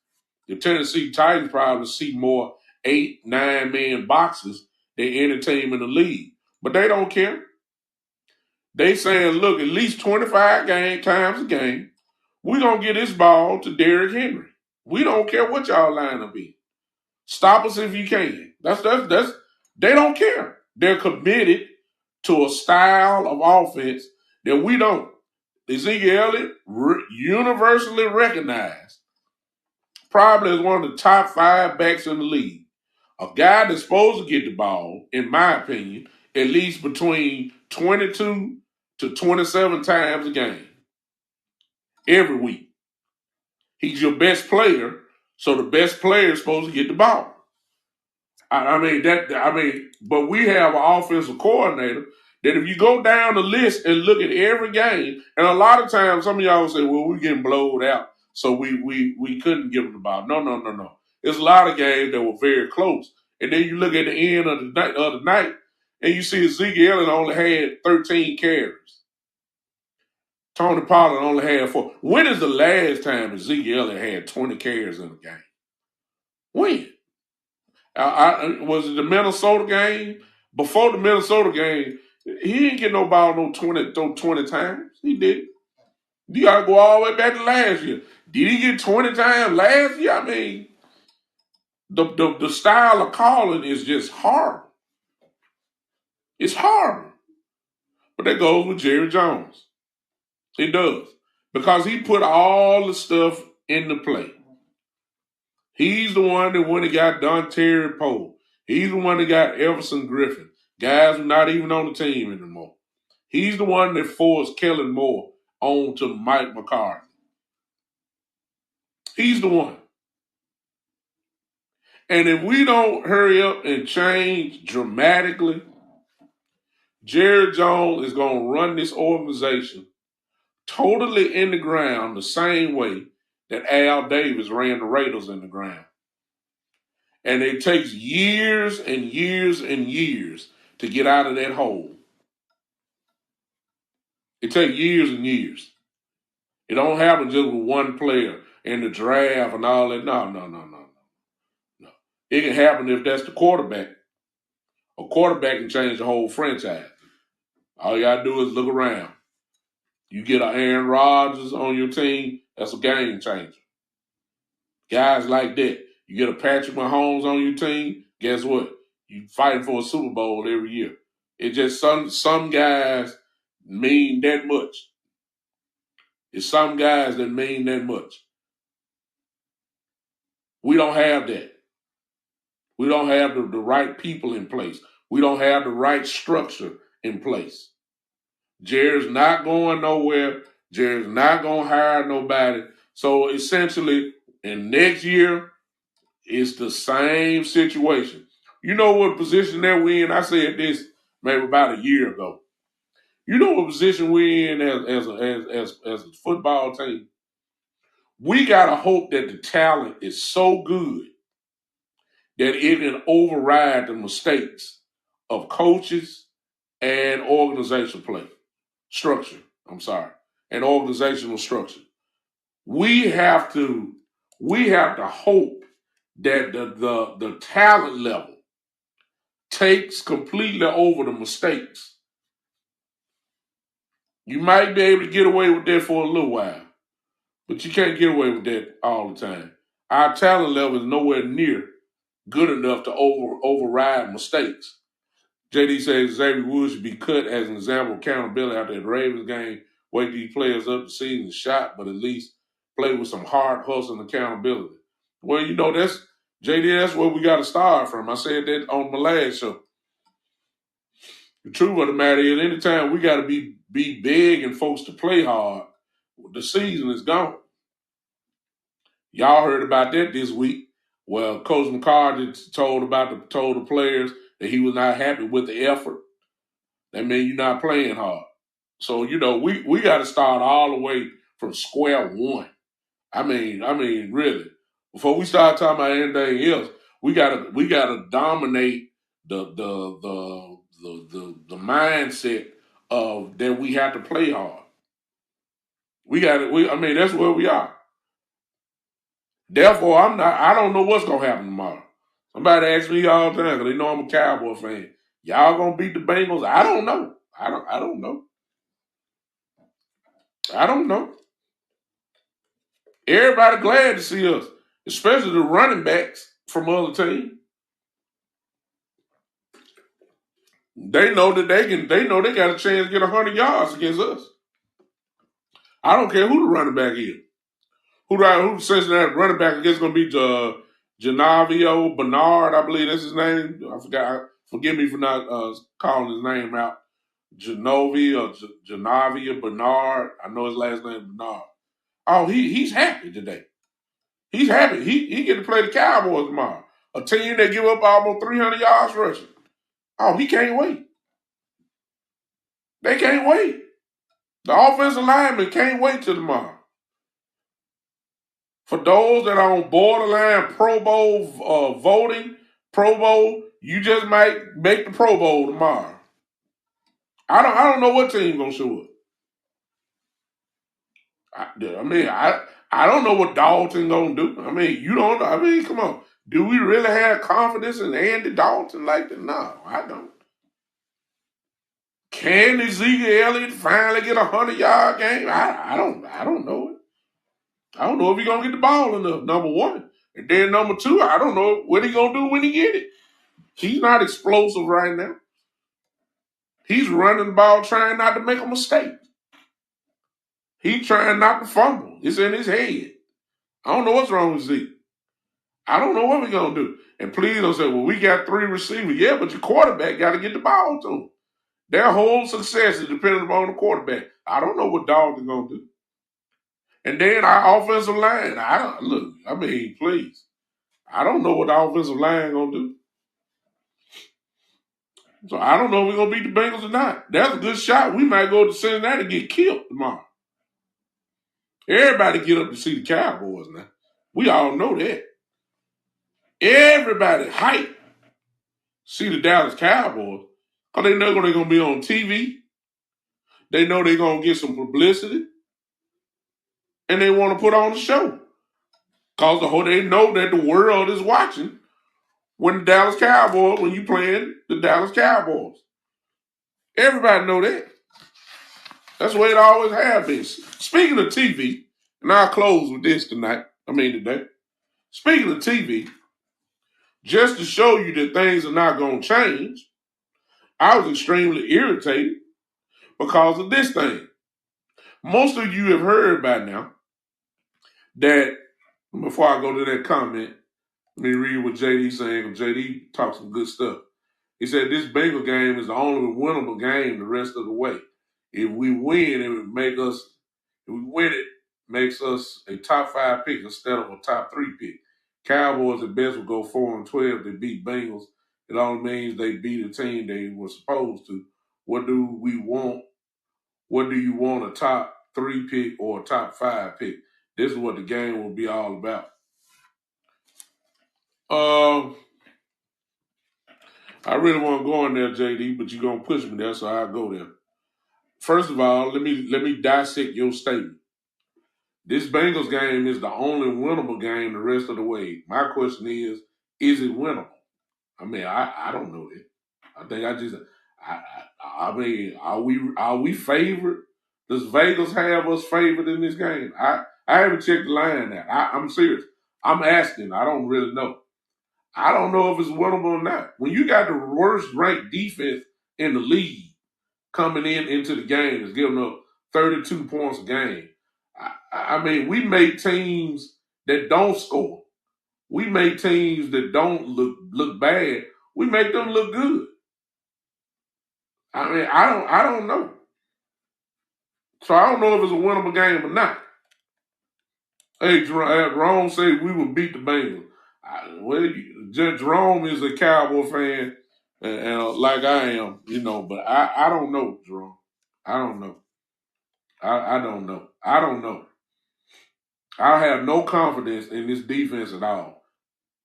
the Tennessee Titans probably see more 8-9 man boxes than any team in the league. But they don't care. They saying, look, at least 25 times a game, we're going to get this ball to Derrick Henry. We don't care what y'all lineup is. Stop us if you can. That's they don't care. They're committed to a style of offense that we don't. Ezekiel Elliott, universally recognized, probably as one of the top 5 backs in the league. A guy that's supposed to get the ball, in my opinion, at least between 22 to 27 times a game. Every week. He's your best player, so the best player is supposed to get the ball. But we have an offensive coordinator that if you go down the list and look at every game, and a lot of times some of y'all say, well, we're getting blowed out, so we couldn't give them the ball. No. There's a lot of games that were very close. And then you look at the end of the night, and you see Ezekiel Elliott only had 13 carries. Tony Pollard only had 4. When is the last time Ezekiel Elliott had 20 carries in a game? When? Was it the Minnesota game? Before the Minnesota game, he didn't get no ball no 20 times. He didn't. You got to go all the way back to last year. Did he get 20 times last year? I mean, the style of calling is just horrible. It's horrible. But that goes with Jerry Jones. It does. Because he put all the stuff into play. He's the one that went and got Dontari Poe. He's the one that got Everson Griffin. Guys who are not even on the team anymore. He's the one that forced Kellen Moore on to Mike McCarthy. He's the one. And if we don't hurry up and change dramatically, Jerry Jones is going to run this organization totally in the ground the same way that Al Davis ran the Raiders in the ground. And it takes years and years and years to get out of that hole. It takes years and years. It don't happen just with one player in the draft and all that. No. It can happen if that's the quarterback. A quarterback can change the whole franchise. All you gotta do is look around. You get an Aaron Rodgers on your team, that's a game changer. Guys like that. You get a Patrick Mahomes on your team, guess what? You fighting for a Super Bowl every year. It just some guys mean that much. It's some guys that mean that much. We don't have that. We don't have the right people in place. We don't have the right structure in place. Jerry's not going nowhere. Jerry's not going to hire nobody. So essentially, in next year, it's the same situation. You know what position that we're in? I said this maybe about a year ago. You know what position we're in as a football team? We got to hope that the talent is so good that it can override the mistakes of coaches and organizational structure. And organizational structure. We have to hope that the talent level takes completely over the mistakes. You might be able to get away with that for a little while, but you can't get away with that all the time. Our talent level is nowhere near good enough to override mistakes. JD says Xavier Woods should be cut as an example of accountability after the Ravens game. Wake these players up the season shot, but at least play with some hard hustle and accountability. Well, that's JD, that's where we got to start from. I said that on my last show. The truth of the matter is, anytime we got to be big and folks to play hard, the season is gone. Y'all heard about that this week. Well, Coach McCarthy told the players that he was not happy with the effort. That means you're not playing hard. So, we got to start all the way from square one. I mean, really. Before we start talking about anything else, we gotta dominate the mindset of that we have to play hard. That's where we are. Therefore, I don't know what's gonna happen tomorrow. Somebody asks me all the time because they know I'm a Cowboy fan. Y'all gonna beat the Bengals? I don't know. I don't know. I don't know. Everybody glad to see us, especially the running backs from other teams. They know that they know they got a chance to get 100 yards against us. I don't care who the running back is. Who the Cincinnati running back against going to be Janavio Bernard, I believe that's his name. I forgot. Forgive me for not calling his name out. Janavia Bernard. I know his last name Bernard. Oh, he's happy today. He's happy. He get to play the Cowboys tomorrow. A team that give up almost 300 yards rushing. Oh, he can't wait. They can't wait. The offensive linemen can't wait till tomorrow. For those that are on borderline Pro Bowl voting, Pro Bowl, you just might make the Pro Bowl tomorrow. I don't know what team gonna show up. I don't know what Dalton gonna do. You don't know. Come on. Do we really have confidence in Andy Dalton like that? No, I don't. Can Ezekiel Elliott finally get 100-yard game? I don't know it. I don't know if he's gonna get the ball enough, number one. And then number two, I don't know what he's gonna do when he get it. He's not explosive right now. He's running the ball trying not to make a mistake. He's trying not to fumble. It's in his head. I don't know what's wrong with Zeke. I don't know what we're gonna do. And please don't say, well, we got 3 receivers. Yeah, but your quarterback got to get the ball to them. Their whole success is dependent upon the quarterback. I don't know what Dalton gonna do. And then our offensive line. Please. I don't know what the offensive line gonna do. So I don't know if we're gonna beat the Bengals or not. That's a good shot. We might go to Cincinnati and get killed tomorrow. Everybody get up to see the Cowboys now. We all know that. Everybody hype see the Dallas Cowboys because they know they're gonna be on TV. They know they're gonna get some publicity, and they want to put on the show because they know that the world is watching when you playing the Dallas Cowboys. Everybody know that. That's the way it always has been. Speaking of TV, and I'll close with this today. Speaking of TV, just to show you that things are not going to change, I was extremely irritated because of this thing. Most of you have heard by now that, before I go to that comment, let me read what JD saying. JD talks some good stuff. He said this Bengal game is the only winnable game the rest of the way. If we win, it makes us a top 5 pick instead of a top 3 pick. Cowboys at best will go 4-12 to beat Bengals. It only means they beat a team they were supposed to. What do we want? What do you want, a top 3 pick or a top 5 pick? This is what the game will be all about. I really want to go in there, JD, but you're gonna push me there, so I'll go there. First of all, let me dissect your statement. This Bengals game is the only winnable game the rest of the way. My question is it winnable? I don't know that. I think are we favored? Does Vegas have us favored in this game? I haven't checked the line out. I'm serious. I'm asking. I don't really know. I don't know if it's winnable or not. When you got the worst ranked defense in the league coming into the game is giving up 32 points a game. We make teams that don't score. We make teams that don't look bad. We make them look good. I don't know. So I don't know if it's a winnable game or not. Hey, Jerome said we would beat the Bengals. Jerome is a Cowboy fan, and like I am, but I don't know, Jerome. I don't know. I don't know. I don't know. I have no confidence in this defense at all.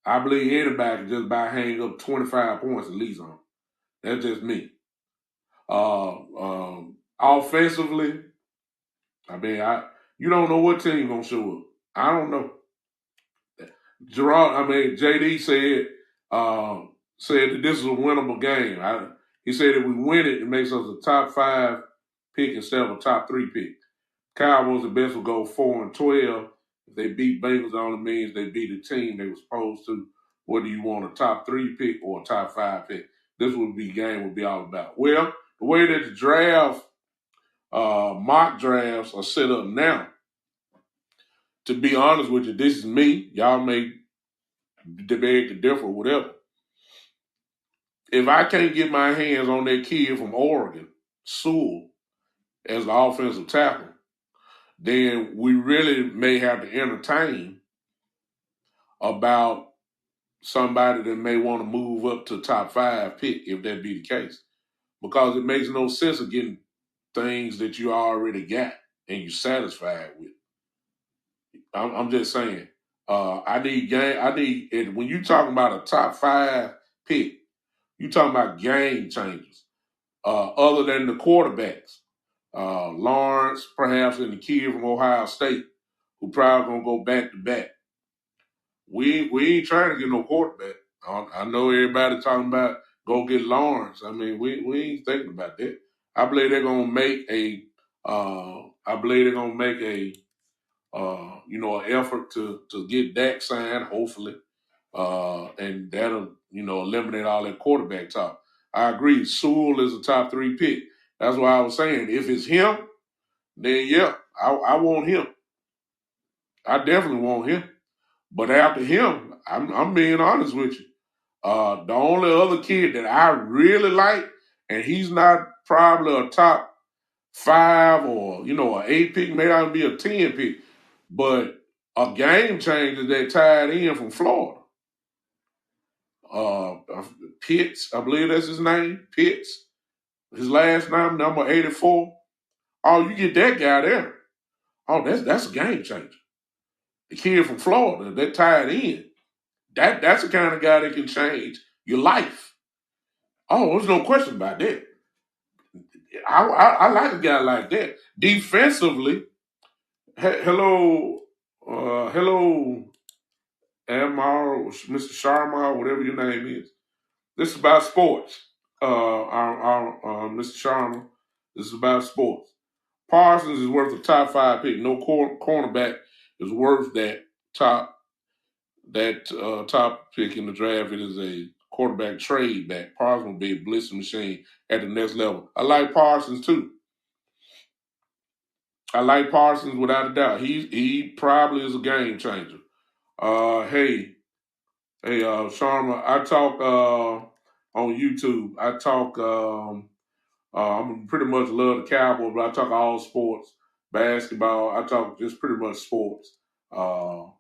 I believe anybody can just about hang up 25 points at least on them. That's just me. Offensively, I mean, you don't know what team gonna show up. I don't know. JD said that this is a winnable game. He said if we win it, it makes us a top 5 pick instead of a top 3 pick. Cowboys the best will go 4-12. If they beat Bengals, it only means they beat a team they were supposed to. Whether you want a top 3 pick or a top 5 pick, this game would be all about. Well, the way that the draft, mock drafts are set up now, to be honest with you, this is me. Y'all may debate the differ, whatever. If I can't get my hands on that kid from Oregon, Sewell, as the offensive tackle, then we really may have to entertain about somebody that may want to move up to top 5 pick if that be the case. Because it makes no sense of getting things that you already got and you're satisfied with. I'm just saying. I need when you talking about a top 5 pick, you talking about game changers. Other than the quarterbacks. Lawrence, perhaps, and the kid from Ohio State, who probably gonna go back to back. We ain't trying to get no quarterback. I know everybody talking about go get Lawrence. I mean, we ain't thinking about that. I believe they're gonna make a. An effort to get Dak signed, hopefully, and that'll eliminate all that quarterback talk. I agree. Sewell is a top 3 pick. That's why I was saying if it's him, then yeah, I want him. I definitely want him. But after him, I'm being honest with you. The only other kid that I really like, and he's not probably a top 5 or an 8 pick, maybe I'll be a 10 pick, but a game changer that tied in from Florida. Pitts, I believe that's his name. Pitts, his last name, number 84. Oh, you get that guy there. Oh, that's a game changer. The kid from Florida that tied in. That's the kind of guy that can change your life. Oh, there's no question about that. I like a guy like that. Defensively, hello, Amar, Mr. Sharma, whatever your name is. This is about sports. Mr. Sharma, this is about sports. Parsons is worth a top 5 pick. No cornerback is worth that top pick in the draft. It is a quarterback trade back. Parsons will be a blitzing machine at the next level. I like Parsons too. I like Parsons without a doubt. He probably is a game changer. Hey, Sharma, I talk on YouTube. I talk. I'm pretty much love the Cowboys, but I talk all sports, basketball. I talk just pretty much sports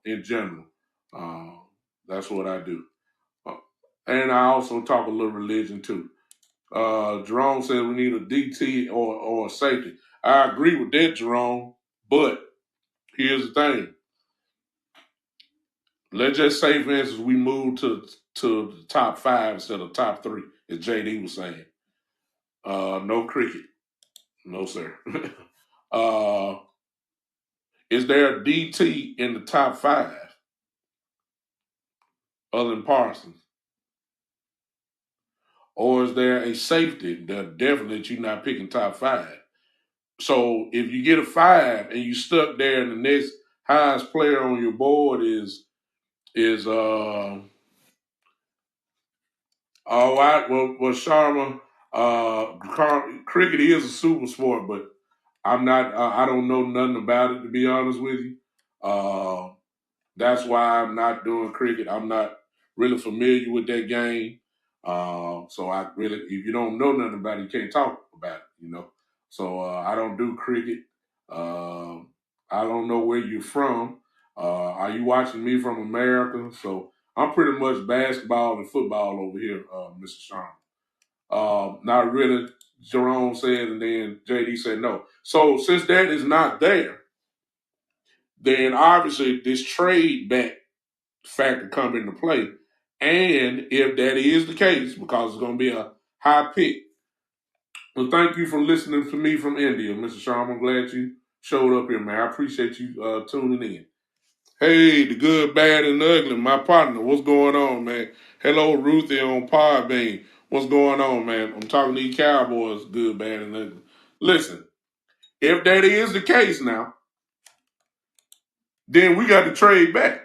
in general. Uh, that's what I do. And I also talk a little religion too. Jerome said we need a DT or a safety. I agree with that, Jerome. But here's the thing. Let's just say, for instance, we move to the top 5 instead of top 3, as JD was saying. No cricket. No, sir. Is there a DT in the top 5 other than Parsons? Or is there a safety that definitely you're not picking top 5? So if you get a 5 and you stuck there and the next highest player on your board is all right, well Sharma, cricket is a super sport, but I'm not. I don't know nothing about it, to be honest with you. That's why I'm not doing cricket. I'm not really familiar with that game. So I really, if you don't know nothing about it, you can't talk about it. So I don't do cricket. Uh, I don't know where you're from. Are you watching me from America? So I'm pretty much basketball and football over here, Mr. Sharma. Not really, Jerome said, and then JD said no. So since that is not there, then obviously this trade back factor come into play. And if that is the case, because it's going to be a high pick. Well, thank you for listening to me from India, Mr. Sharma. I'm glad you showed up here, man. I appreciate you tuning in. Hey, the good, bad, and ugly, my partner. What's going on, man? Hello, Ruthie on Podbean. What's going on, man? I'm talking to these Cowboys, good, bad, and ugly. Listen, if that is the case now, then we got to trade back.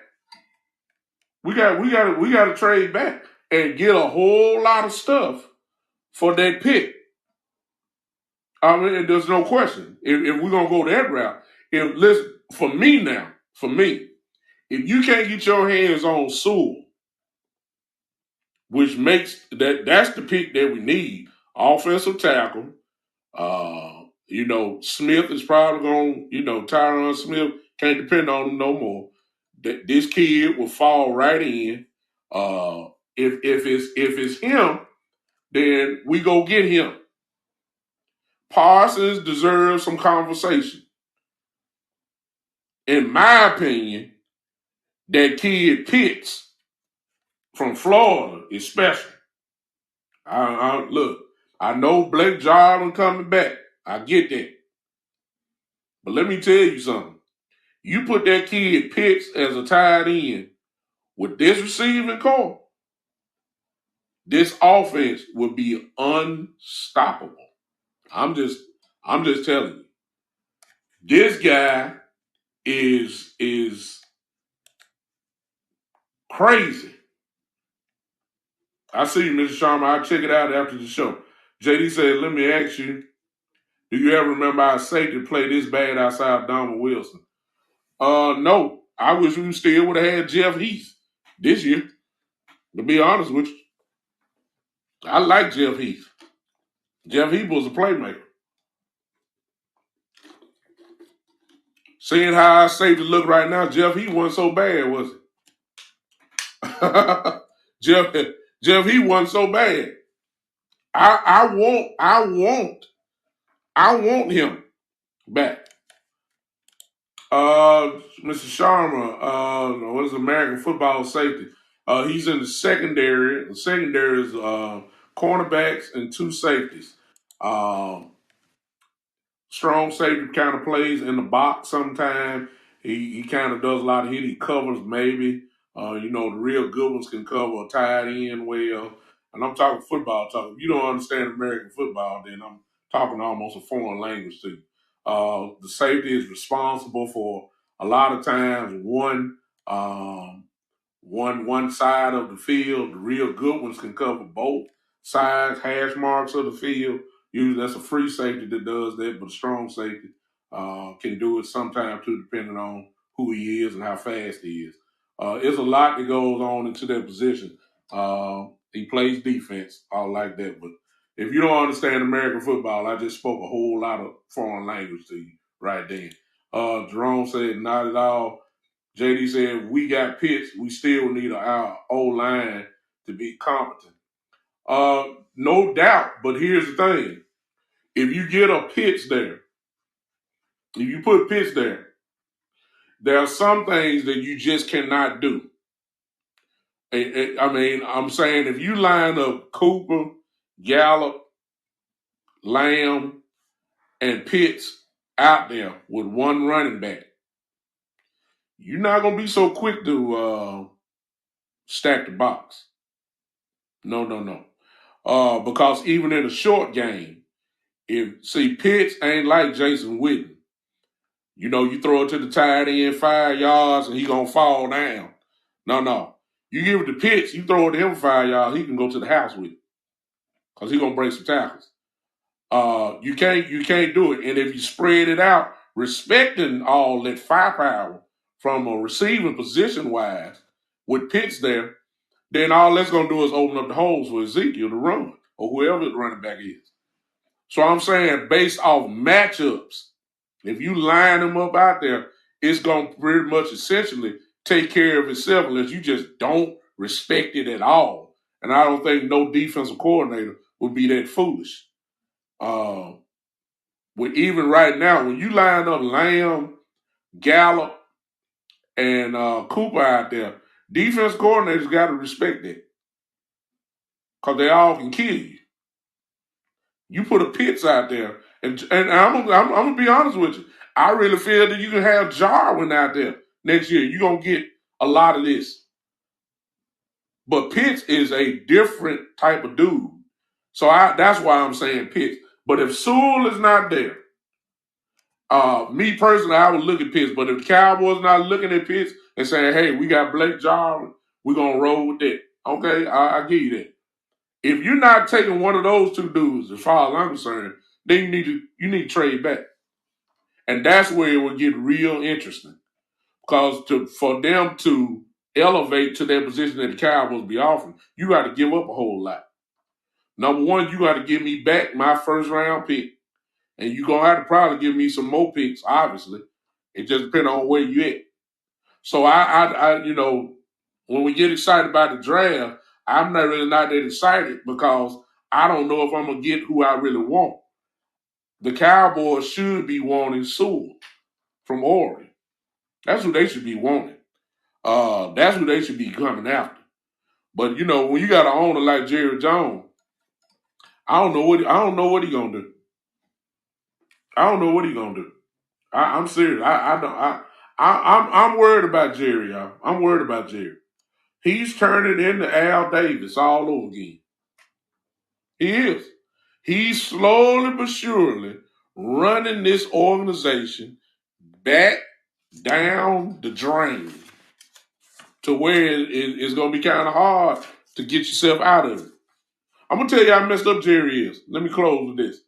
We got to trade back and get a whole lot of stuff for that pick. I mean, there's no question. If we're gonna go that route, for me, if you can't get your hands on Sewell, which makes that's the pick that we need, offensive tackle. Smith is probably going. Tyron Smith can't depend on him no more. This kid will fall right in. If it's him, then we go get him. Parsons deserves some conversation. In my opinion, that kid Pitts from Florida is special. Look, I know Blake Jarwin coming back. I get that. But let me tell you something. You put that kid Pitts as a tight end with this receiving core, this offense would be unstoppable. I'm just telling you. This guy is crazy. I see you, Mr. Sharma. I'll check it out after the show. JD said, let me ask you, do you ever remember our safety play this bad outside of Donald Wilson? No. I wish we still would have had Jeff Heath this year, to be honest with you. I like Jeff Heath. Jeff Heath was a playmaker. Seeing how our safety look right now, Jeff Heath wasn't so bad, was it? Jeff Heath wasn't so bad. I want him back. Mr. Sharma, what is American football safety? He's in the secondary. The secondary is cornerbacks and two safeties. Strong safety kind of plays in the box sometimes. He kind of does a lot of hit. He covers maybe. The real good ones can cover a tight end well. And I'm talking football talk. If you don't understand American football, then I'm talking almost a foreign language to you. The safety is responsible for a lot of times one side of the field. The real good ones can cover both sides, hash marks of the field. Usually that's a free safety that does that, but a strong safety can do it sometimes too, depending on who he is and how fast he is. There's a lot that goes on into that position. He plays defense, all like that. But if you don't understand American football, I just spoke a whole lot of foreign language to you right then. Jerome said, not at all. JD said, we got Pitts. We still need our O-line to be competent. No doubt, but here's the thing. If you get a Pitts there, if you put Pitts there are some things that you just cannot do. I'm saying if you line up Cooper, Gallup, Lamb, and Pitts out there with one running back, you're not going to be so quick to stack the box. No. Because even in a short game, Pitts ain't like Jason Witten. You throw it to the tight end 5 yards and he going to fall down. No. You give it to Pitts, you throw it to him 5 yards, he can go to the house with it. Because he going to break some tackles. You can't do it. And if you spread it out, respecting all that firepower from a receiving position-wise with Pitts there, then all that's going to do is open up the holes for Ezekiel to run or whoever the running back is. So I'm saying based off matchups, If you line them up out there, it's going to pretty much essentially take care of itself unless you just don't respect it at all. And I don't think no defensive coordinator would be that foolish. Uh, with even right now, when you line up Lamb, Gallup, and Cooper out there, defense coordinators got to respect that because they all can kill you. You put a Pitts out there, and I'm gonna be honest with you. I really feel that you can have Jarwin out there next year. You're gonna get a lot of this. But Pitts is a different type of dude. So that's why I'm saying Pitts. But if Sewell is not there, me personally, I would look at Pitts. But if the Cowboys not looking at Pitts and saying, hey, we got Blake Jarwin, we're gonna roll with that. Okay, I give you that. If you're not taking one of those two dudes, as far as I'm concerned, then you need to trade back. And that's where it will get real interesting. Because for them to elevate to that position that the Cowboys be offering, you got to give up a whole lot. Number one, you got to give me back my first round pick. And you're going to have to probably give me some more picks, obviously. It just depends on where you at. So when we get excited about the draft, I'm not really not that excited because I don't know if I'm going to get who I really want. The Cowboys should be wanting Sewell from Oregon. That's who they should be wanting. That's who they should be coming after. But when you got an owner like Jerry Jones, I don't know what he gonna do. I don't know what he gonna do. I'm serious. I'm worried about Jerry, y'all. I'm worried about Jerry. He's turning into Al Davis all over again. He is. He's slowly but surely running this organization back down the drain to where it's going to be kind of hard to get yourself out of it. I'm going to tell you how messed up Jerry is. Let me close with this.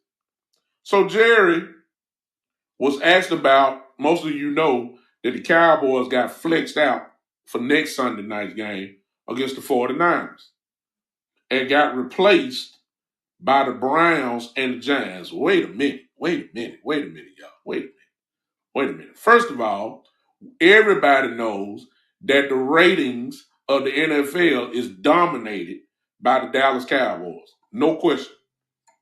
So Jerry was asked about, most of you know, that the Cowboys got flexed out for next Sunday night's game against the 49ers and got replaced by the Browns and the Giants. Wait a minute, y'all. Wait a minute. First of all, everybody knows that the ratings of the NFL is dominated by the Dallas Cowboys. No question.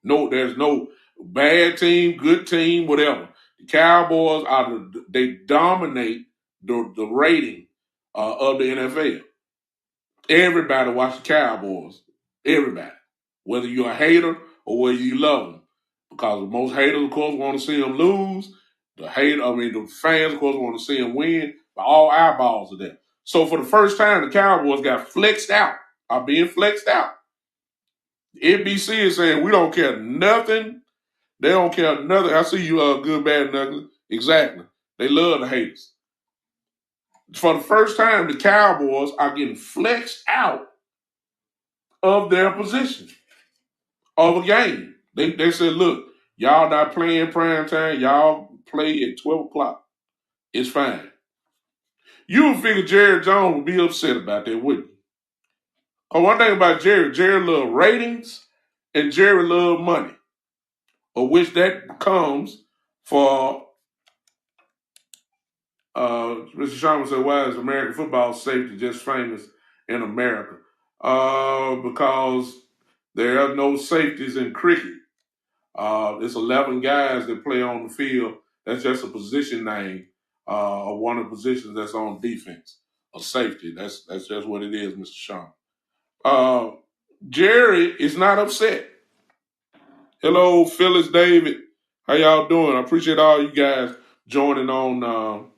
No, there's no bad team, good team, whatever. The Cowboys they dominate the rating of the NFL. Everybody watch the Cowboys. Everybody. Whether you're a hater or whether you love them. Because most haters, of course, want to see them lose. The fans, of course, want to see them win. But all eyeballs are there. So for the first time, the Cowboys got flexed out. Are being flexed out. NBC is saying we don't care nothing. They don't care nothing. I see you, good, bad, and ugly. Exactly. They love the haters. For the first time, the Cowboys are getting flexed out of their position of a game. They said, look, y'all not playing prime time. Y'all play at 12 o'clock. It's fine. You would figure Jerry Jones would be upset about that, wouldn't you? Because one thing about Jerry loved ratings and Jerry loved money, of which that comes for, Mr. Sharma said, why is American football safety just famous in America? Because there are no safeties in cricket. It's 11 guys that play on the field. That's just a position name of one of the positions that's on defense, a safety. That's just what it is, Mr. Sean. Jerry is not upset. Hello, Phyllis, David. How y'all doing? I appreciate all you guys joining on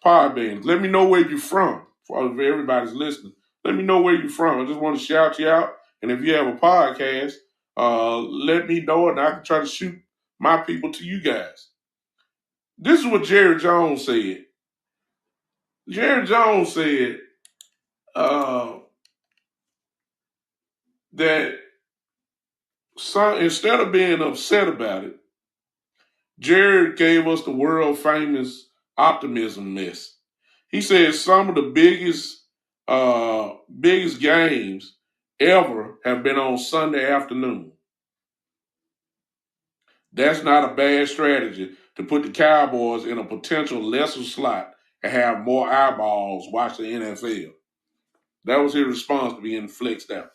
Podbean. Let me know where you're from. For everybody's listening, let me know where you're from. I just want to shout you out. And if you have a podcast, let me know and I can try to shoot my people to you guys. This is what Jerry Jones said. Jerry Jones said that instead of being upset about it, Jerry gave us the world famous optimism mess. He said some of the biggest games ever have been on Sunday afternoon. That's not a bad strategy to put the Cowboys in a potential lesser slot and have more eyeballs watch the NFL. That was his response to being flexed out.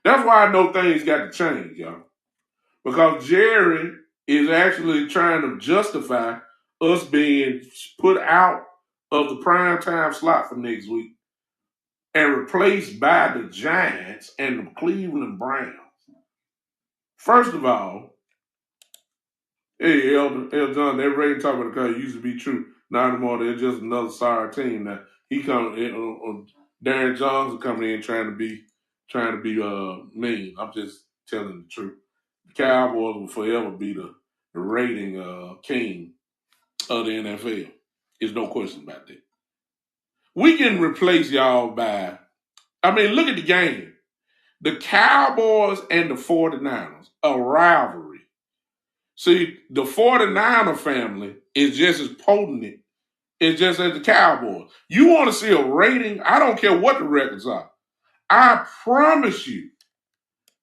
That's why I know things got to change, y'all. Because Jerry is actually trying to justify us being put out of the primetime slot for next week and replaced by the Giants and the Cleveland Browns. First of all, hey, Elder John, that rating talk about the car used to be true. Not anymore. They're just another sorry team now. He Darren Johnson coming in trying to be mean. I'm just telling the truth. The Cowboys will forever be the rating king of the NFL. There's no question about that. We can replace y'all by, look at the game. The Cowboys and the 49ers, a rivalry. See, the 49er family is just as potent as just as the Cowboys. You want to see a rating? I don't care what the records are. I promise you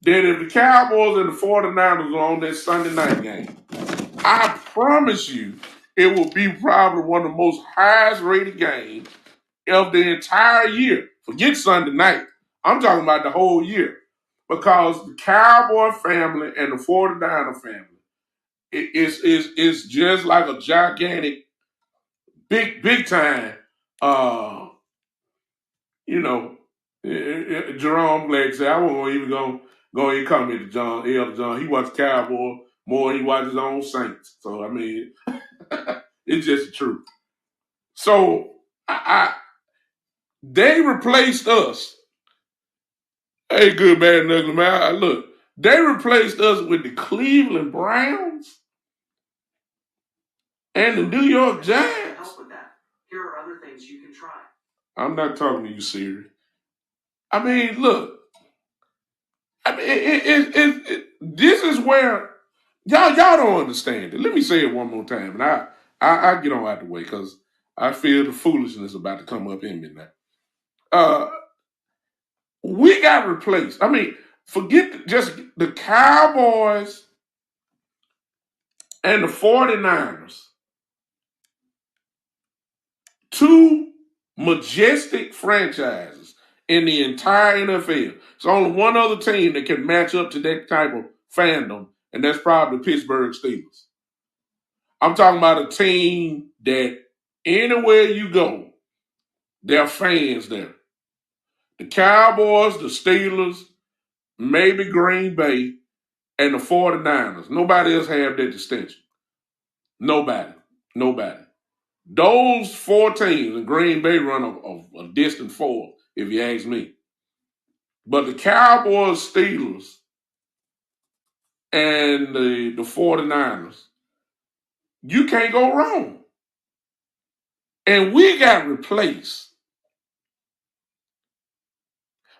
that if the Cowboys and the 49ers are on that Sunday night game, I promise you it will be probably one of the most highest rated games of the entire year. Forget Sunday night. I'm talking about the whole year. Because the Cowboy family and the 49er family is just like a gigantic, big time, Jerome Blake said, I wasn't even go and comment to Elder John. He watched Cowboy more than he watched his own Saints. So, it's just the truth. So, they replaced us. Hey, good, bad, and ugly, man. Look, they replaced us with the Cleveland Browns and the New York Giants. Help with that. Here are other things you can try. I'm not talking to you, Siri. Look. This is where y'all don't understand it. Let me say it one more time, and I get on out the way because I feel the foolishness about to come up in me now. We got replaced. Forget just the Cowboys and the 49ers. Two majestic franchises in the entire NFL. There's only one other team that can match up to that type of fandom, and that's probably the Pittsburgh Steelers. I'm talking about a team that anywhere you go, there are fans there. The Cowboys, the Steelers, maybe Green Bay, and the 49ers. Nobody else have that distinction. Nobody. Those four teams, and Green Bay run a distant fourth, if you ask me. But the Cowboys, Steelers, and the 49ers, you can't go wrong. And we got replaced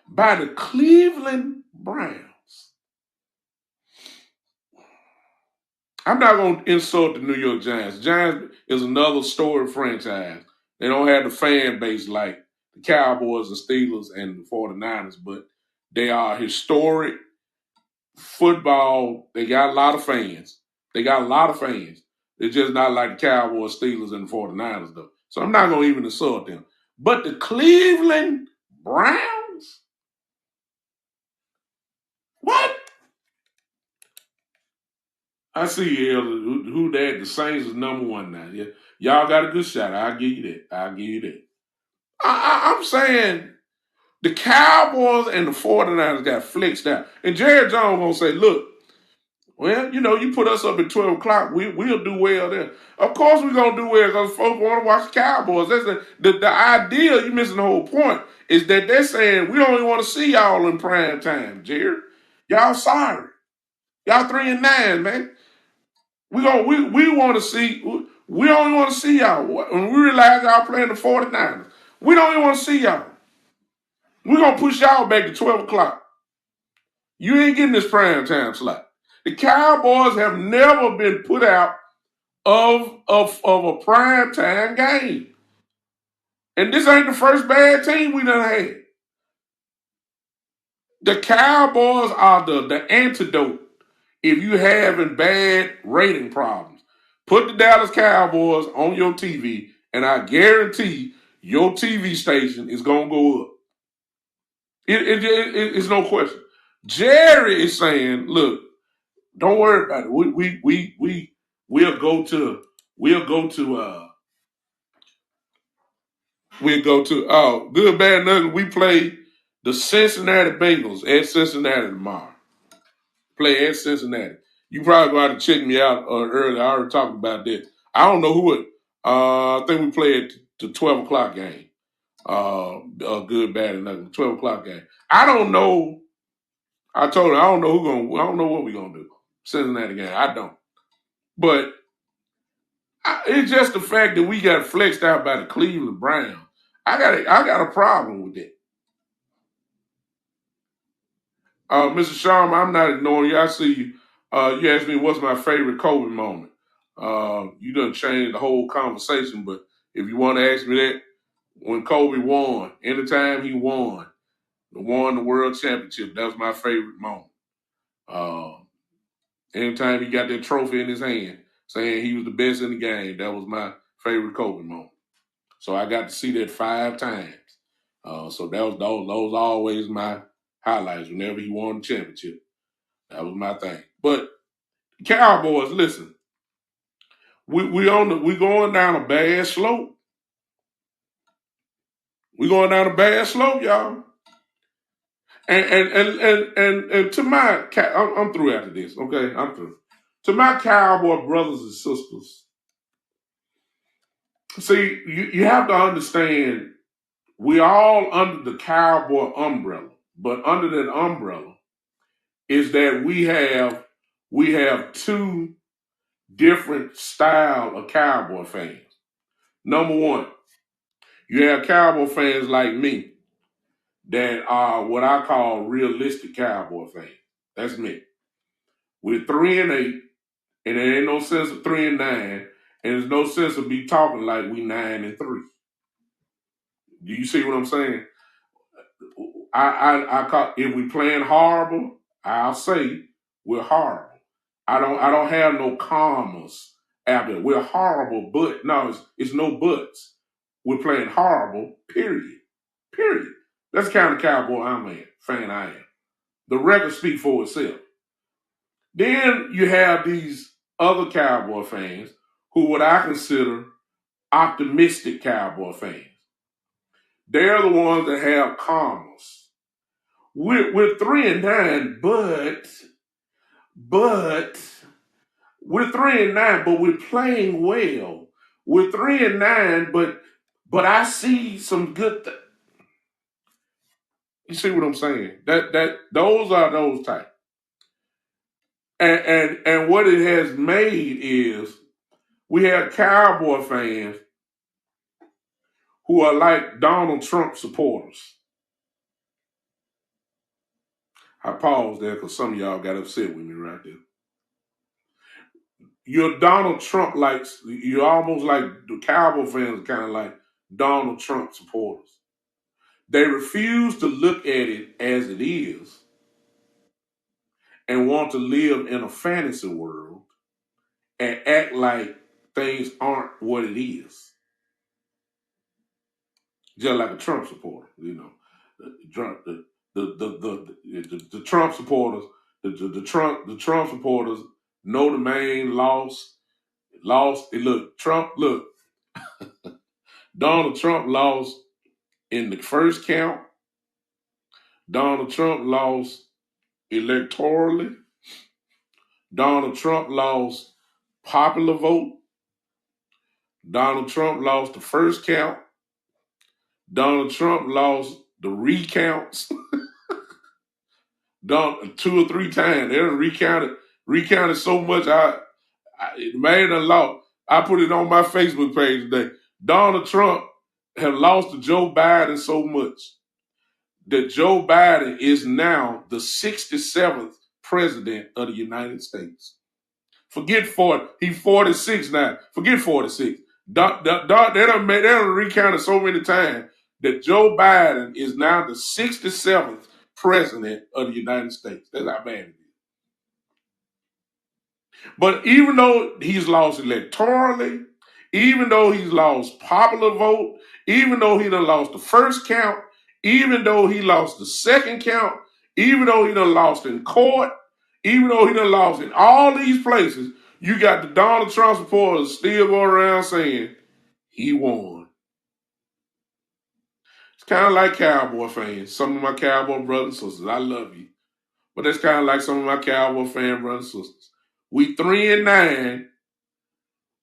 by the Cleveland Browns. I'm not going to insult the New York Giants. Giants is another storied franchise. They don't have the fan base like the Cowboys, the Steelers, and the 49ers, but they are historic football. They got a lot of fans. They're just not like the Cowboys, Steelers, and the 49ers, though. So I'm not going to even insult them. But the Cleveland Browns? What? I see who that. The Saints is number one now. Yeah. Y'all got a good shot. I'll give you that. I'm saying the Cowboys and the 49ers got flexed out. And Jerry Jones gonna say, look, well, you put us up at 12 o'clock, we'll do well there. Of course we're going to do well because folks want to watch the Cowboys. That's the idea, you're missing the whole point, is that they're saying we don't even want to see y'all in prime time, Jerry. Y'all sorry. Y'all 3-9, man. We want to see, we don't even want to see y'all. When we realize y'all playing the 49ers, we don't even want to see y'all. We're going to push y'all back to 12 o'clock. You ain't getting this prime time slot. The Cowboys have never been put out of a prime time game. And this ain't the first bad team we done had. The Cowboys are the antidote if you having bad rating problems. Put the Dallas Cowboys on your TV, and I guarantee your TV station is gonna go up. It's no question. Jerry is saying, "Look, don't worry about it. We'll go to we'll go to good bad nugget. We play the Cincinnati Bengals at Cincinnati tomorrow. Play at Cincinnati. You probably go out to check me out earlier. I already talked about that. I don't know who it. I think we play at the 12 o'clock game. Good bad and nugget. 12 o'clock game. I don't know. I told her I don't know I don't know what we're gonna do. Cincinnati game. I don't. But it's just the fact that we got flexed out by the Cleveland Browns. I got a problem with that. Mr. Sharma, I'm not ignoring you. I see you. You asked me what's my favorite Kobe moment. You done changed the whole conversation, but if you want to ask me that, when Kobe won, anytime he won the world championship, that was my favorite moment. Anytime he got that trophy in his hand, saying he was the best in the game, that was my favorite Kobe moment. So I got to see that 5 times. So those always my highlights. Whenever he won the championship, that was my thing. But Cowboys, listen, we going down a bad slope. We going down a bad slope, y'all. And to my, I'm through after this. Okay, I'm through. To my Cowboy brothers and sisters, see, you have to understand, we all under the Cowboy umbrella, but under that umbrella is that we have 2 different style of Cowboy fans. Number one, you have Cowboy fans like me that are what I call realistic Cowboy fans. That's me. We're 3-8, and there ain't no sense of 3-9, and there's no sense of me talking like we 9-3. Do you see what I'm saying? I call, if we playing horrible, I'll say we're horrible. I don't have no commas after it. We're horrible, but no, it's no buts. We're playing horrible, period. Period. That's the kind of Cowboy fan I am. The record speaks for itself. Then you have these other Cowboy fans who what I consider optimistic Cowboy fans. They're the ones that have commas. We're 3-9, but we're 3-9, but we're playing well. We're 3-9, but I see some good. You see what I'm saying? That those are those types. And what it has made is we have Cowboy fans who are like Donald Trump supporters. I paused there because some of y'all got upset with me right there. You're Donald Trump likes. You're almost like the Cowboy fans are kind of like Donald Trump supporters. They refuse to look at it as it is and want to live in a fantasy world and act like things aren't what it is. Just like a Trump supporter, you know. The Trump supporters, the Trump supporters know the man lost. Look, Donald Trump lost in the first count. Donald Trump lost electorally. Donald Trump lost popular vote. Donald Trump lost the first count. Donald Trump lost the recounts. 2 or 3 times. They done recounted so much. Man, a lot. I put it on my Facebook page today. Donald Trump have lost to Joe Biden so much that Joe Biden is now the 67th president of the United States. Forget 40. He's 46 now. Forget 46. They done recounted so many times that Joe Biden is now the 67th president of the United States. That's how bad it is. But even though he's lost electorally, even though he's lost popular vote, even though he done lost the first count, even though he lost the second count, even though he done lost in court, even though he done lost in all these places, you got the Donald Trump supporters still going around saying he won. It's kind of like Cowboy fans. Some of my Cowboy brothers and sisters, I love you. But that's kind of like some of my Cowboy fan brothers and sisters. We 3-9,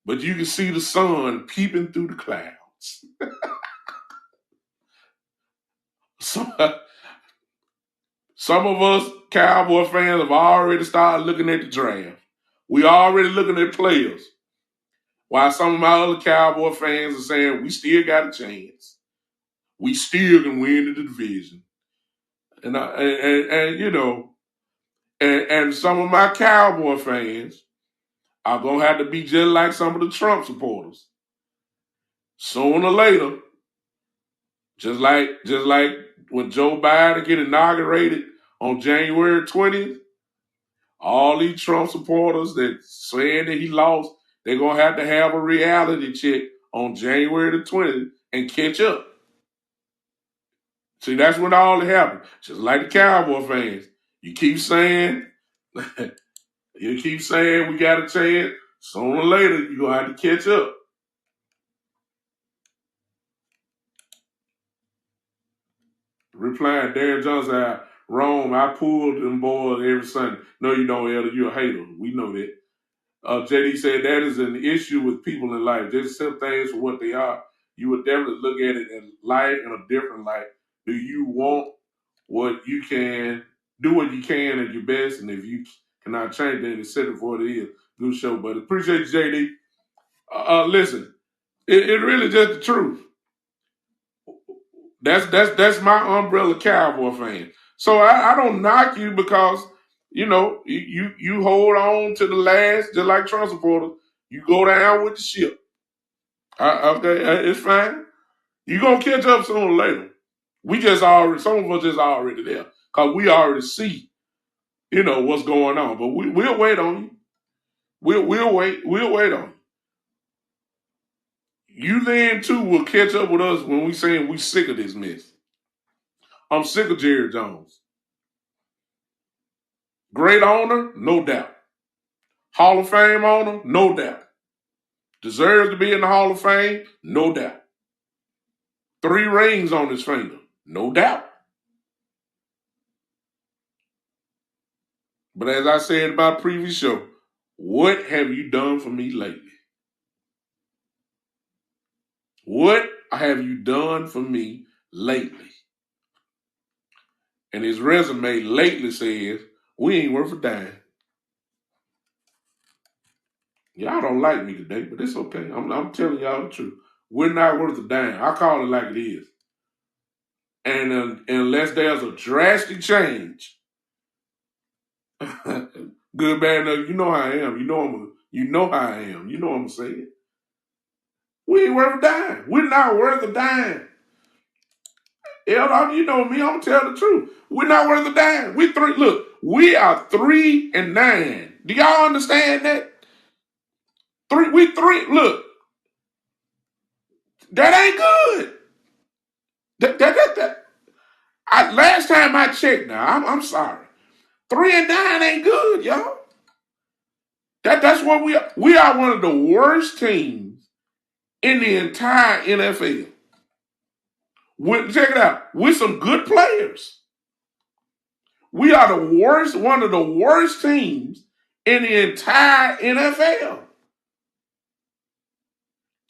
but you can see the sun peeping through the clouds. Some of us Cowboy fans have already started looking at the draft. We already looking at players. While some of my other Cowboy fans are saying we still got a chance. We still can win the division. And you know, and some of my Cowboy fans are gonna have to be just like some of the Trump supporters. Sooner or later, just like when Joe Biden get inaugurated on January 20th, all these Trump supporters that saying that he lost, they're gonna have to have a reality check on January the 20th and catch up. See, that's when all it happened. Just like the Cowboy fans. You keep saying we got a chance. Sooner or later, you're gonna have to catch up. Replying, Darren Johnson, Rome, I pulled them boys every Sunday. No, you don't, Elder. You're a hater. We know that. JD said that is an issue with people in life. Just accept things for what they are. You would definitely look at it in life in a different light. Do you want what you can, do what you can at your best, and if you cannot change that, accept it for what it is. Good show, buddy. Appreciate you, JD. Listen, it really just the truth. That's my umbrella Cowboy fan. So I don't knock you because you know you hold on to the last, just like Trump supporters. You go down with the ship. Okay, it's fine. You gonna catch up sooner or later. Some of us just already there because we already see what's going on. But we'll wait on you. We'll wait on you. You then too will catch up with us when we saying we sick of this mess. I'm sick of Jerry Jones. Great owner, no doubt. Hall of Fame owner, no doubt. Deserves to be in the Hall of Fame, no doubt. 3 rings on his finger, no doubt. But as I said in my previous show, what have you done for me lately? What have you done for me lately? And his resume lately says, we ain't worth a dime. Y'all don't like me today, but it's okay. I'm telling y'all the truth. We're not worth a dime. I call it like it is. And unless there's a drastic change, good, bad, no, you know how I am. You know how I am. You know what I'm saying. We ain't worth a dime. We're not worth a dime. Elder, you know me. I'm gonna tell the truth. We're not worth a dime. We are 3-9. Do y'all understand that? We 3. Look, that ain't good. Last time I checked, now I'm sorry. 3-9 ain't good, y'all. That's what we are. We are one of the worst teams in the entire NFL. Check it out. We're some good players. We are one of the worst teams in the entire NFL.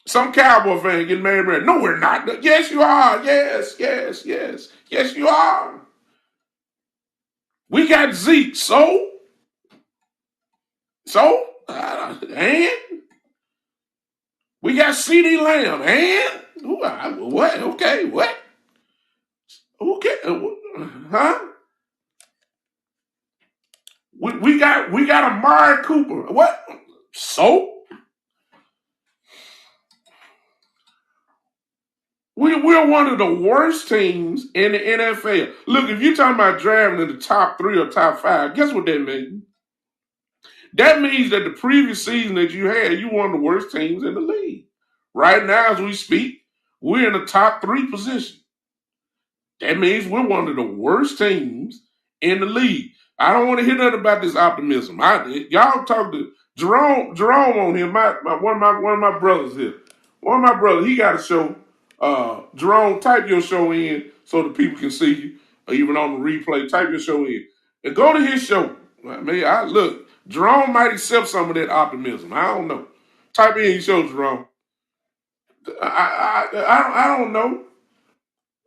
Some Cowboy fan getting mad. No, we're not. Yes, you are. Yes. Yes, you are. We got Zeke. And we got CeeDee Lamb. And what? Okay, what? Okay, huh? We got Amari Cooper. What? So? We're one of the worst teams in the NFL. Look, if you're talking about drafting in the top 3 or top 5, guess what that means? That means that the previous season that you had, you one of the worst teams in the league. Right now, as we speak, we're in the top 3 position. That means we're one of the worst teams in the league. I don't want to hear nothing about this optimism. Y'all talk to Jerome. Jerome on here. One of my brothers here. One of my brothers. He got a show. Jerome, type your show in so the people can see you. Or even on the replay, type your show in and go to his show. I look. Jerome might accept some of that optimism. I don't know. Type in your show, Jerome. I don't know.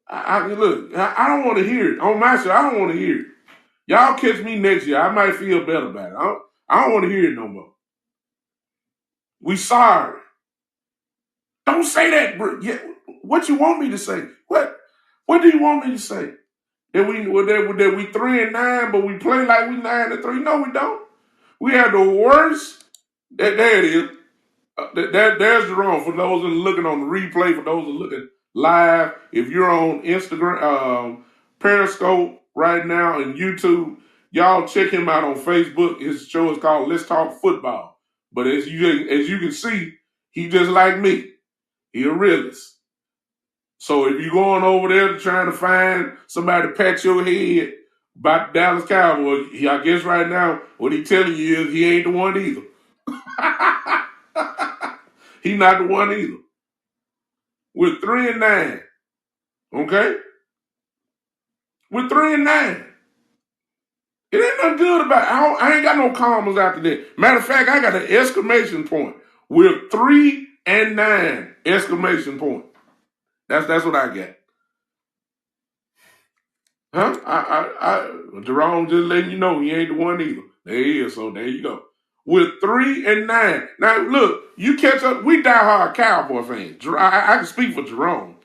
I don't want to hear it. On my show, I don't want to hear it. Y'all catch me next year. I might feel better about it. I don't want to hear it no more. We sorry. Don't say that, bro. Yeah, what you want me to say? What do you want me to say? That we 3-9, but we play like we 9-3? No, we don't. We have the worst. There it is. There's Jerome. For those that are looking on the replay, for those that are looking live, if you're on Instagram, Periscope right now, and YouTube, y'all check him out on Facebook. His show is called Let's Talk Football. But as you can see, he just like me. He a realist. So if you're going over there trying to find somebody to pat your head about the Dallas Cowboys, I guess right now what he telling you is he ain't the one either. He not the one either. We're 3-9. Okay? We're 3-9. It ain't nothing good about it. I ain't got no commas after that. Matter of fact, I got an exclamation point. We're 3-9. Exclamation point. That's what I got. Huh? Jerome just letting you know he ain't the one either. There he is. So there you go. We're 3-9. Now look, you catch up. We diehard Cowboy fans. I can speak for Jerome.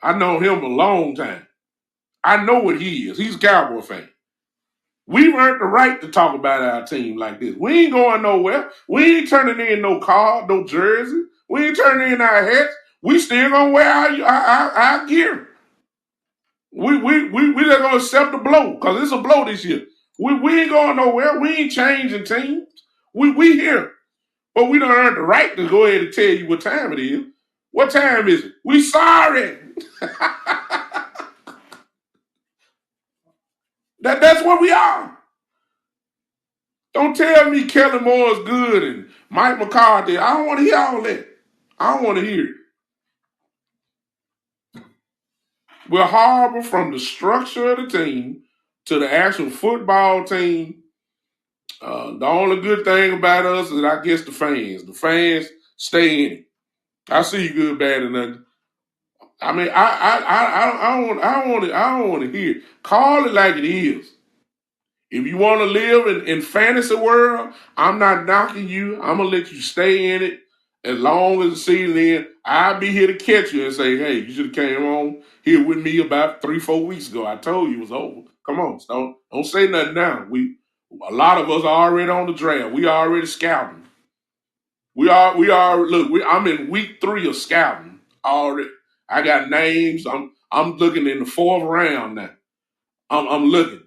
I know him a long time. I know what he is. He's a Cowboy fan. We've earned the right to talk about our team like this. We ain't going nowhere. We ain't turning in no card, no jersey. We ain't turning in our hats. We still gonna wear our gear. We just gonna accept the blow because it's a blow this year. We ain't going nowhere. We ain't changing teams. We here, but we don't earn the right to go ahead and tell you what time it is. What time is it? We sorry. That's what we are. Don't tell me Kellen Moore is good and Mike McCarthy. I don't want to hear all that. I don't want to hear it. We're horrible from the structure of the team to the actual football team. The only good thing about us is, I guess, the fans. The fans stay in it. I see you good, bad, and nothing. I mean, I don't want to hear it. Call it like it is. If you want to live in fantasy world, I'm not knocking you. I'm gonna let you stay in it as long as the season ends. I'll be here to catch you and say, hey, you should have came on here with me about 3-4 weeks ago. I told you it was over. Come on, don't say nothing now. A lot of us are already on the draft. We already scouting. I'm in week 3 of scouting already. I got names. I'm looking in the 4th round now. I'm looking.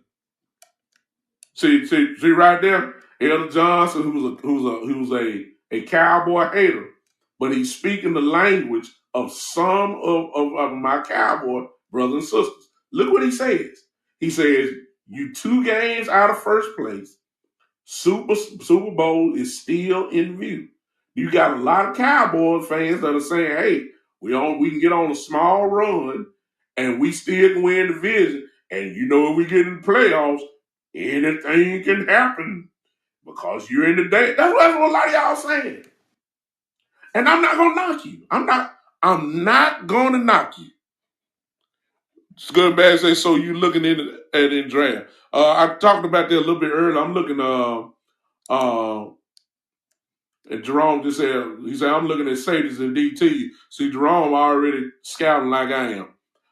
See right there, Elder Johnson, who's a cowboy hater, but he's speaking the language of some of my cowboy brothers and sisters. Look what he says. He says, "You 2 games out of first place. Super Bowl is still in view." You got a lot of Cowboys fans that are saying, "Hey, we can get on a small run, and we still can win the division. And you know, if we get in the playoffs, anything can happen because you're in the day." That's what a lot of y'all saying. And I'm not gonna knock you. I'm not gonna knock you. It's good bad say so. You looking at in draft. I talked about that a little bit earlier. I'm looking. And Jerome just said, he said, I'm looking at safeties and DT. See, Jerome already scouting like I am.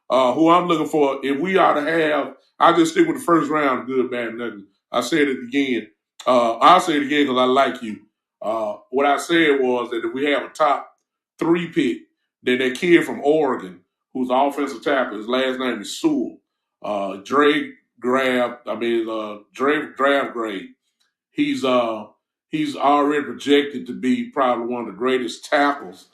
Who I'm looking for, if we ought to have, I just stick with the first round, good, bad, and ugly. I said it again. I'll say it again because I like you. What I said was that if we have a top 3 pick, then that kid from Oregon, who's the offensive tackle, his last name is Sewell. Dre draft grade. He's he's already projected to be probably one of the greatest tackles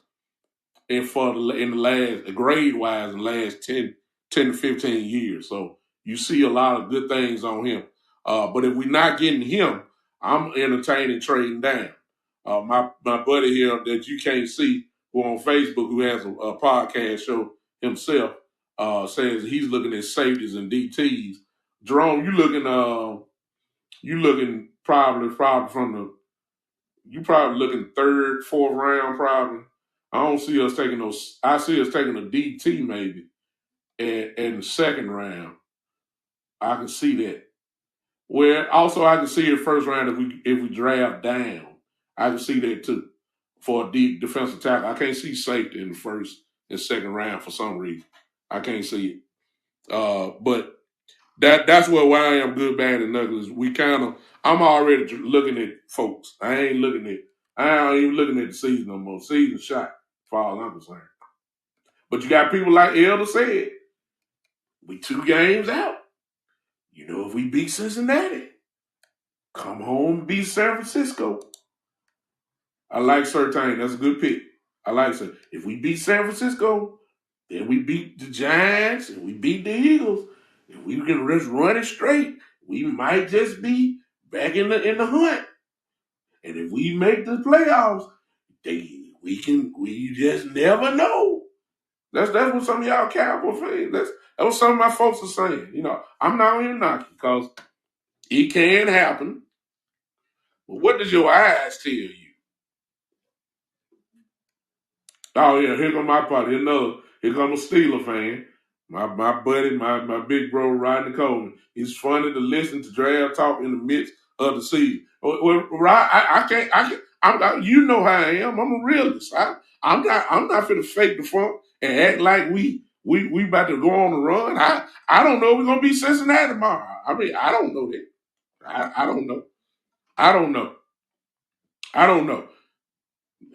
in the last grade wise in the last 10 to 15 years. So you see a lot of good things on him. But if we're not getting him, I'm entertaining trading down. My buddy here that you can't see, who on Facebook, who has a podcast show himself, says he's looking at safeties and DTs. Jerome, you looking probably from the you probably looking third, fourth round probably. I don't see us taking those. I see us taking a DT maybe in the second round. I can see that. Well, also I can see it first round if we draft down. I can see that too for a deep defensive tackle. I can't see safety in the first and second round for some reason. I can't see it. But that's where I am good, bad, and ugly. I'm already looking at folks. I ain't even looking at the season no more. Season shot, as far as I'm concerned. But you got people like Elder said, we 2 games out. If we beat Cincinnati, come home and beat San Francisco. I like Surtain. That's a good pick. I like it. If we beat San Francisco, then we beat the Giants and we beat the Eagles. If we can just run it straight, we might just be back in the hunt. And if we make the playoffs, we just never know. That's what some of y'all Cowboy fans. That's what some of my folks are saying. I'm not even knocking because it can happen. But what does your eyes tell you? Oh yeah, here come my party. Here come a Steeler fan. My buddy, my big bro Rodney Coleman. It's funny to listen to draft talk in the midst of the season. Well, Rod, I can't. You know how I am. I'm a realist. I'm not finna fake the funk and act like we about to go on a run. I don't know if we're gonna be Cincinnati tomorrow. I mean, I don't know that. I don't know. I don't know. I don't know.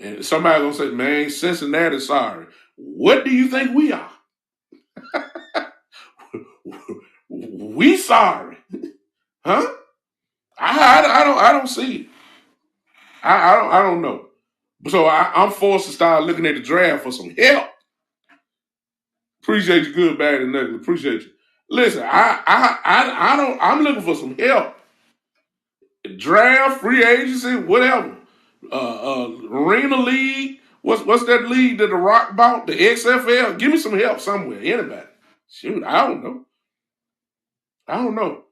And somebody gonna say, man, Cincinnati, sorry. What do you think we are? We sorry, huh? I don't see it. I don't know. So I'm forced to start looking at the draft for some help. Appreciate you, good, bad, and ugly. Appreciate you. Listen, I don't. I'm looking for some help. Draft, free agency, whatever. Arena League. What's that league that the Rock bought? The XFL. Give me some help somewhere. Anybody? Shoot, I don't know. I don't know.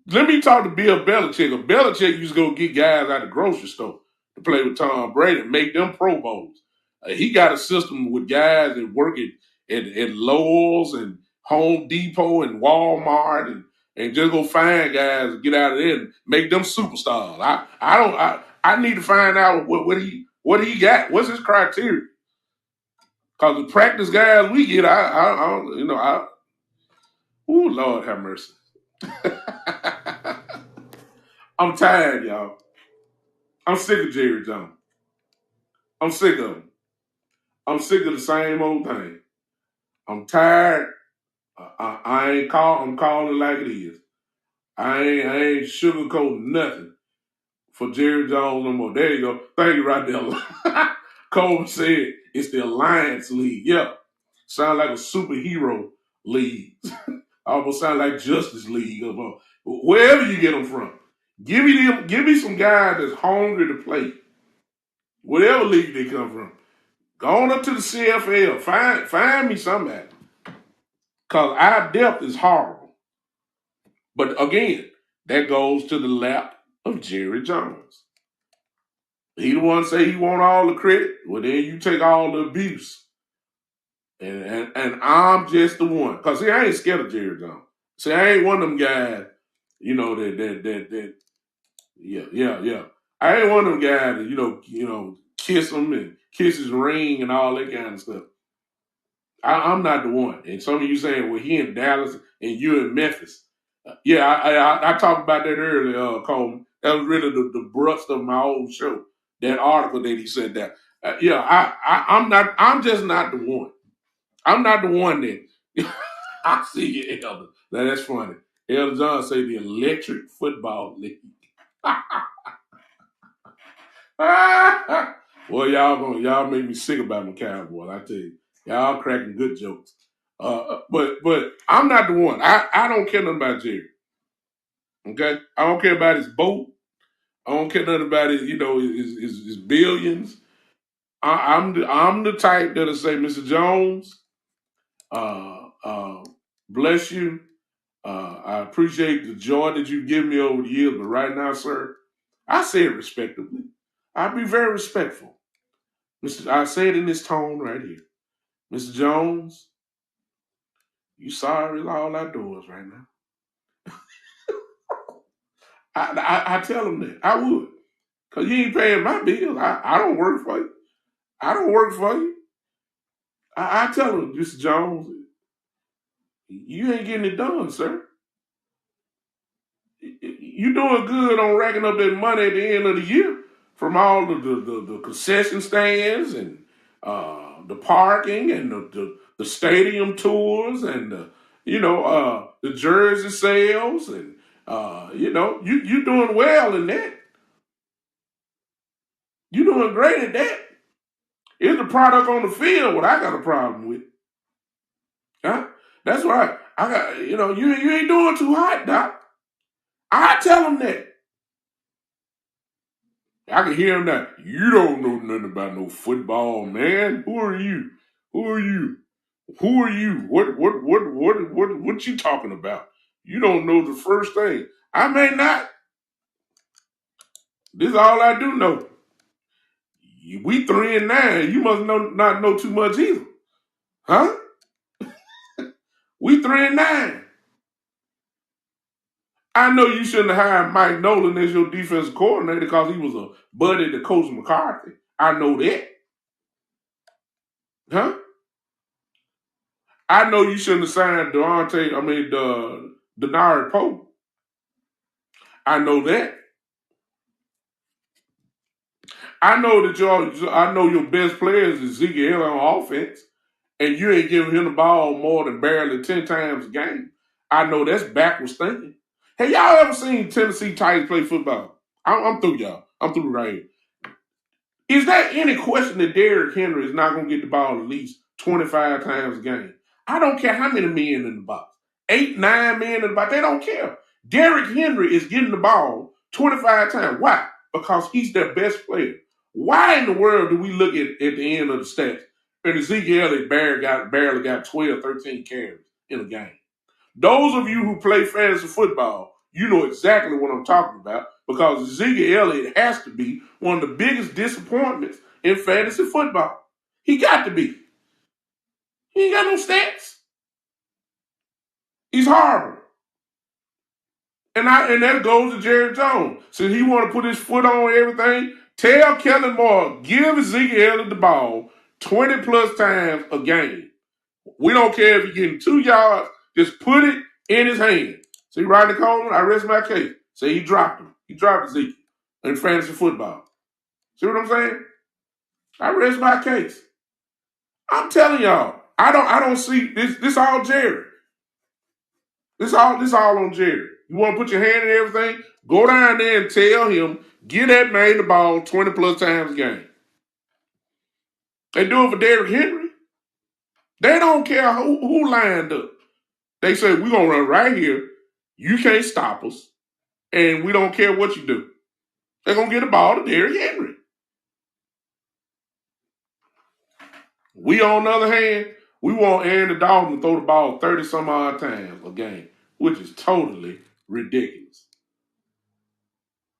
Let me talk to Bill Belichick. Belichick used to go get guys out of the grocery store to play with Tom Brady and make them Pro Bowls. He got a system with guys that work at Lowe's and Home Depot and Walmart and just go find guys and get out of there and make them superstars. I need to find out what he got. What's his criteria? Because the practice guys we get, oh Lord have mercy. I'm tired, y'all. I'm sick of Jerry Jones. I'm sick of him. I'm sick of the same old thing. I'm tired. I'm calling it like it is. I ain't sugarcoating nothing for Jerry Jones no more. There you go. Thank you right there. Coleman said it's the Alliance League. Yeah. Sound like a superhero league. Almost sound like Justice League. Wherever you get them from. Give me some guys that's hungry to play. Whatever league they come from. Going up to the CFL. Find me somebody. Because our depth is horrible. But again, that goes to the lap of Jerry Jones. He the one say he want all the credit. Well, then you take all the abuse. And I'm just the one. Because see, I ain't scared of Jerry Jones. See, I ain't one of them guys, that yeah. I ain't one of them guys that, kiss him and kiss his ring and all that kind of stuff. I'm not the one. And some of you saying, well, he in Dallas and you in Memphis. Yeah, I talked about that earlier, Coleman. That was really the brust of my old show. That article that he said that. I'm just not the one. I'm not the one that I see you, Elder. Now that's funny. Elder John say the electric football league. Well, y'all make me sick about my Cowboys. I tell you, y'all cracking good jokes. But I'm not the one. I don't care nothing about Jerry. Okay, I don't care about his boat. I don't care nothing about his, his billions. I'm the type that'll say, Mr. Jones, bless you. I appreciate the joy that you give me over the years, but right now, sir, I say it respectably. I be very respectful. I say it in this tone right here. Mr. Jones, you sorry all outdoors right now. I tell him that. I would. Because you ain't paying my bills. I don't work for you. I don't work for you. I tell him, Mr. Jones, you ain't getting it done, sir. You doing good on racking up that money at the end of the year from all the concession stands and the parking and the stadium tours and the jersey sales and you doing well in that. You doing great at that. It's the product on the field what I got a problem with. Huh? That's right. I got you ain't doing too hot, Doc. I tell them that. I can hear him now. You don't know nothing about no football, man. Who are you? Who are you? Who are you? What you talking about? You don't know the first thing. I may not. This is all I do know. We 3-9. You must not know too much either. Huh? We 3-9. I know you shouldn't have hired Mike Nolan as your defensive coordinator because he was a buddy to Coach McCarthy. I know that. Huh? I know you shouldn't have signed Denard Pope. I know that. I know your best players is Ezekiel on offense, and you ain't giving him the ball more than barely 10 times a game. I know that's backwards thinking. Hey, y'all ever seen Tennessee Titans play football? I'm through, y'all. I'm through right here. Is there any question that Derrick Henry is not going to get the ball at least 25 times a game? I don't care how many men in the box. 8, 9 men in the box. They don't care. Derrick Henry is getting the ball 25 times. Why? Because he's their best player. Why in the world do we look at the end of the stats and Ezekiel Elliott barely got 12, 13 carries in a game? Those of you who play fantasy football, you know exactly what I'm talking about because Ezekiel Elliott has to be one of the biggest disappointments in fantasy football. He got to be. He ain't got no stats. He's horrible. And that goes to Jerry Jones. Since he want to put his foot on everything, tell Kellen Moore, give Ezekiel Elliott the ball 20 plus times a game. We don't care if he's getting 2 yards, just put it in his hand. See, Rodney Coleman, I rest my case. Say he dropped him. He dropped Ezekiel in fantasy football. See what I'm saying? I rest my case. I'm telling y'all, I don't see this all Jerry. This all on Jerry. You want to put your hand in everything? Go down there and tell him, get that man the ball 20 plus times a game. They do it for Derrick Henry. They don't care who lined up. They say, we're going to run right here. You can't stop us. And we don't care what you do. They're going to get the ball to Derrick Henry. We, on the other hand, we want Aaron Dalton to throw the ball 30-some odd times a game, which is totally ridiculous.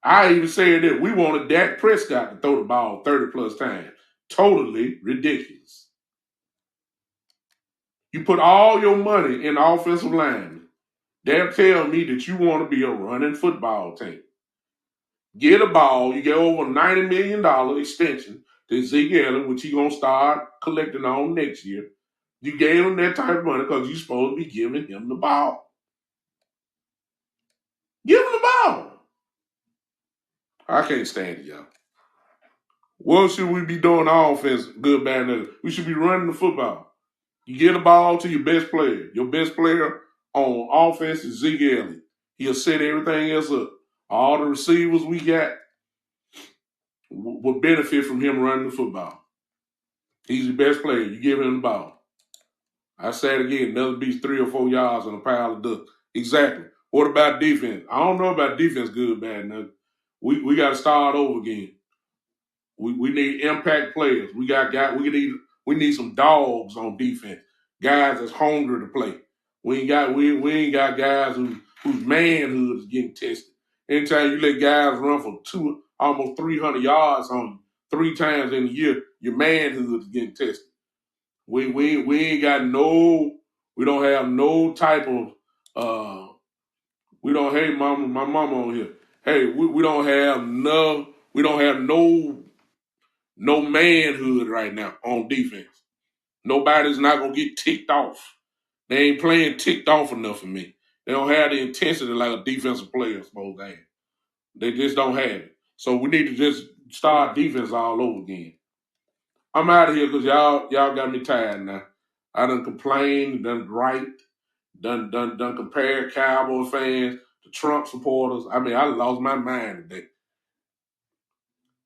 I even said that we wanted Dak Prescott to throw the ball 30-plus times. Totally ridiculous. You put all your money in the offensive line. They'll tell me that you want to be a running football team. Get a ball. You get over $90 million extension to Ezekiel Elliott, which he's going to start collecting on next year. You gave him that type of money because you're supposed to be giving him the ball. Give him the ball. I can't stand it, y'all. What should we be doing offense, good, bad, and ugly? We should be running the football. You get the ball to your best player. Your best player on offense is Ezekiel Elliott. He'll set everything else up. All the receivers we got, would benefit from him running the football. He's the best player. You give him the ball. I say it again, another beats 3 or 4 yards on a pile of dust. Exactly. What about defense? I don't know about defense good, bad, nothing. We got to start over again. We need impact players. We got guys. We need some dogs on defense. Guys that's hungry to play. We ain't got guys whose manhood is getting tested. Anytime you let guys run for almost 300 yards on you 3 times in a year, your manhood is getting tested. We ain't got no. We don't have no type of. We don't. Hey, mama, my mama on here. Hey, we don't have no. We don't have no manhood right now on defense. Nobody's not gonna get ticked off. They ain't playing ticked off enough for me. They don't have the intensity like a defensive player is supposed to have. They just don't have it. So we need to just start defense all over again. I'm out of here because y'all got me tired now. I done complained, done griped, done compared Cowboy fans to Trump supporters. I mean, I lost my mind today.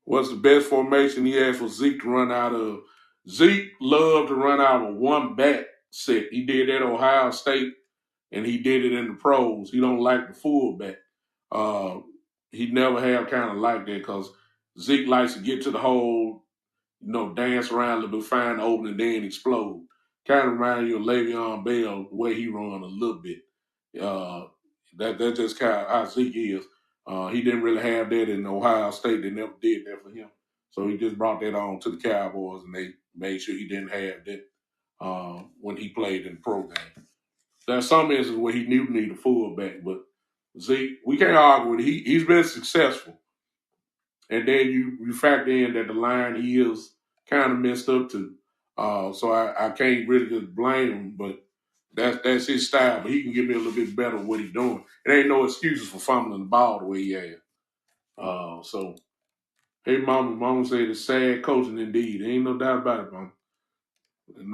What's the best formation he asked for Zeke to run out of? Zeke loved to run out of a one back set. He did that at Ohio State, and he did it in the pros. He don't like the fullback. He never have kind of liked that because Zeke likes to get to the hole, dance around a little bit, find the opening, then explode. Kind of remind you of Le'Veon Bell, the way he run a little bit. Uh, that's just kind of how Zeke is. He didn't really have that in Ohio State. They never did that for him. So he just brought that on to the Cowboys, and they made sure he didn't have that when he played in the pro game. There's some instances where he need a fullback, but Zeke, we can't argue with it. He's been successful. And then you factor in that the line is kind of messed up too. So I can't really just blame him, but that's his style. But he can get me a little bit better at what he's doing. It ain't no excuses for fumbling the ball the way he has. So, hey, mama said it's sad coaching indeed. Ain't no doubt about it, mama.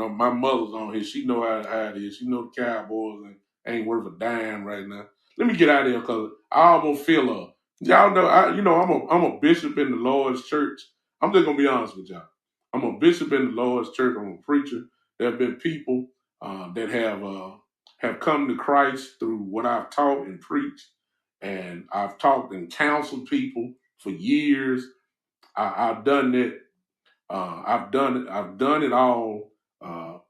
My mother's on here. She know how it is. She know the Cowboys ain't worth a dime right now. Let me get out of here because I almost feel y'all know I'm a bishop in the Lord's church. I'm just gonna be honest with y'all. I'm a bishop in the Lord's church. I'm a preacher. There have been people that have come to Christ through what I've taught and preached, and I've talked and counseled people for years. I've done that. I've done it. I've done it all.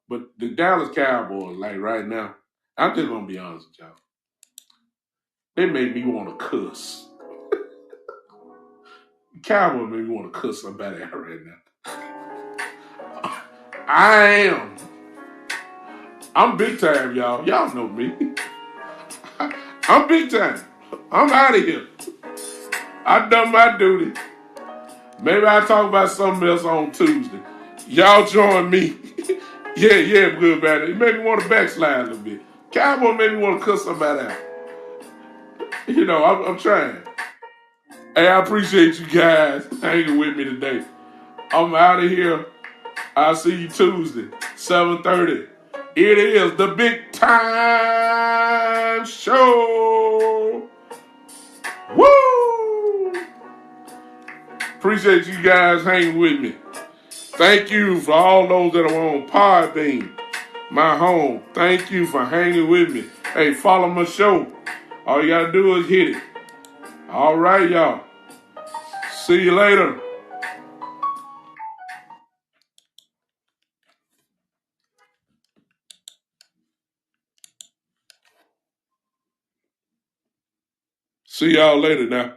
But the Dallas Cowboys, like right now, I'm just gonna be honest with y'all. They made me want to cuss. Cowboys made me want to cuss somebody out right now. I am. I'm big time, y'all. Y'all know me. I'm big time. I'm out of here. I done my duty. Maybe I'll talk about something else on Tuesday. Y'all join me. yeah, good about it. It made me want to backslide a little bit. Cowboy made me want to cuss somebody out. I'm trying. Hey, I appreciate you guys hanging with me today. I'm out of here. I'll see you Tuesday, 7:30. It is the Big Time Show. Woo! Appreciate you guys hanging with me. Thank you for all those that are on Podbean, my home. Thank you for hanging with me. Hey, follow my show. All you gotta do is hit it. All right, y'all. See you later. See y'all later now.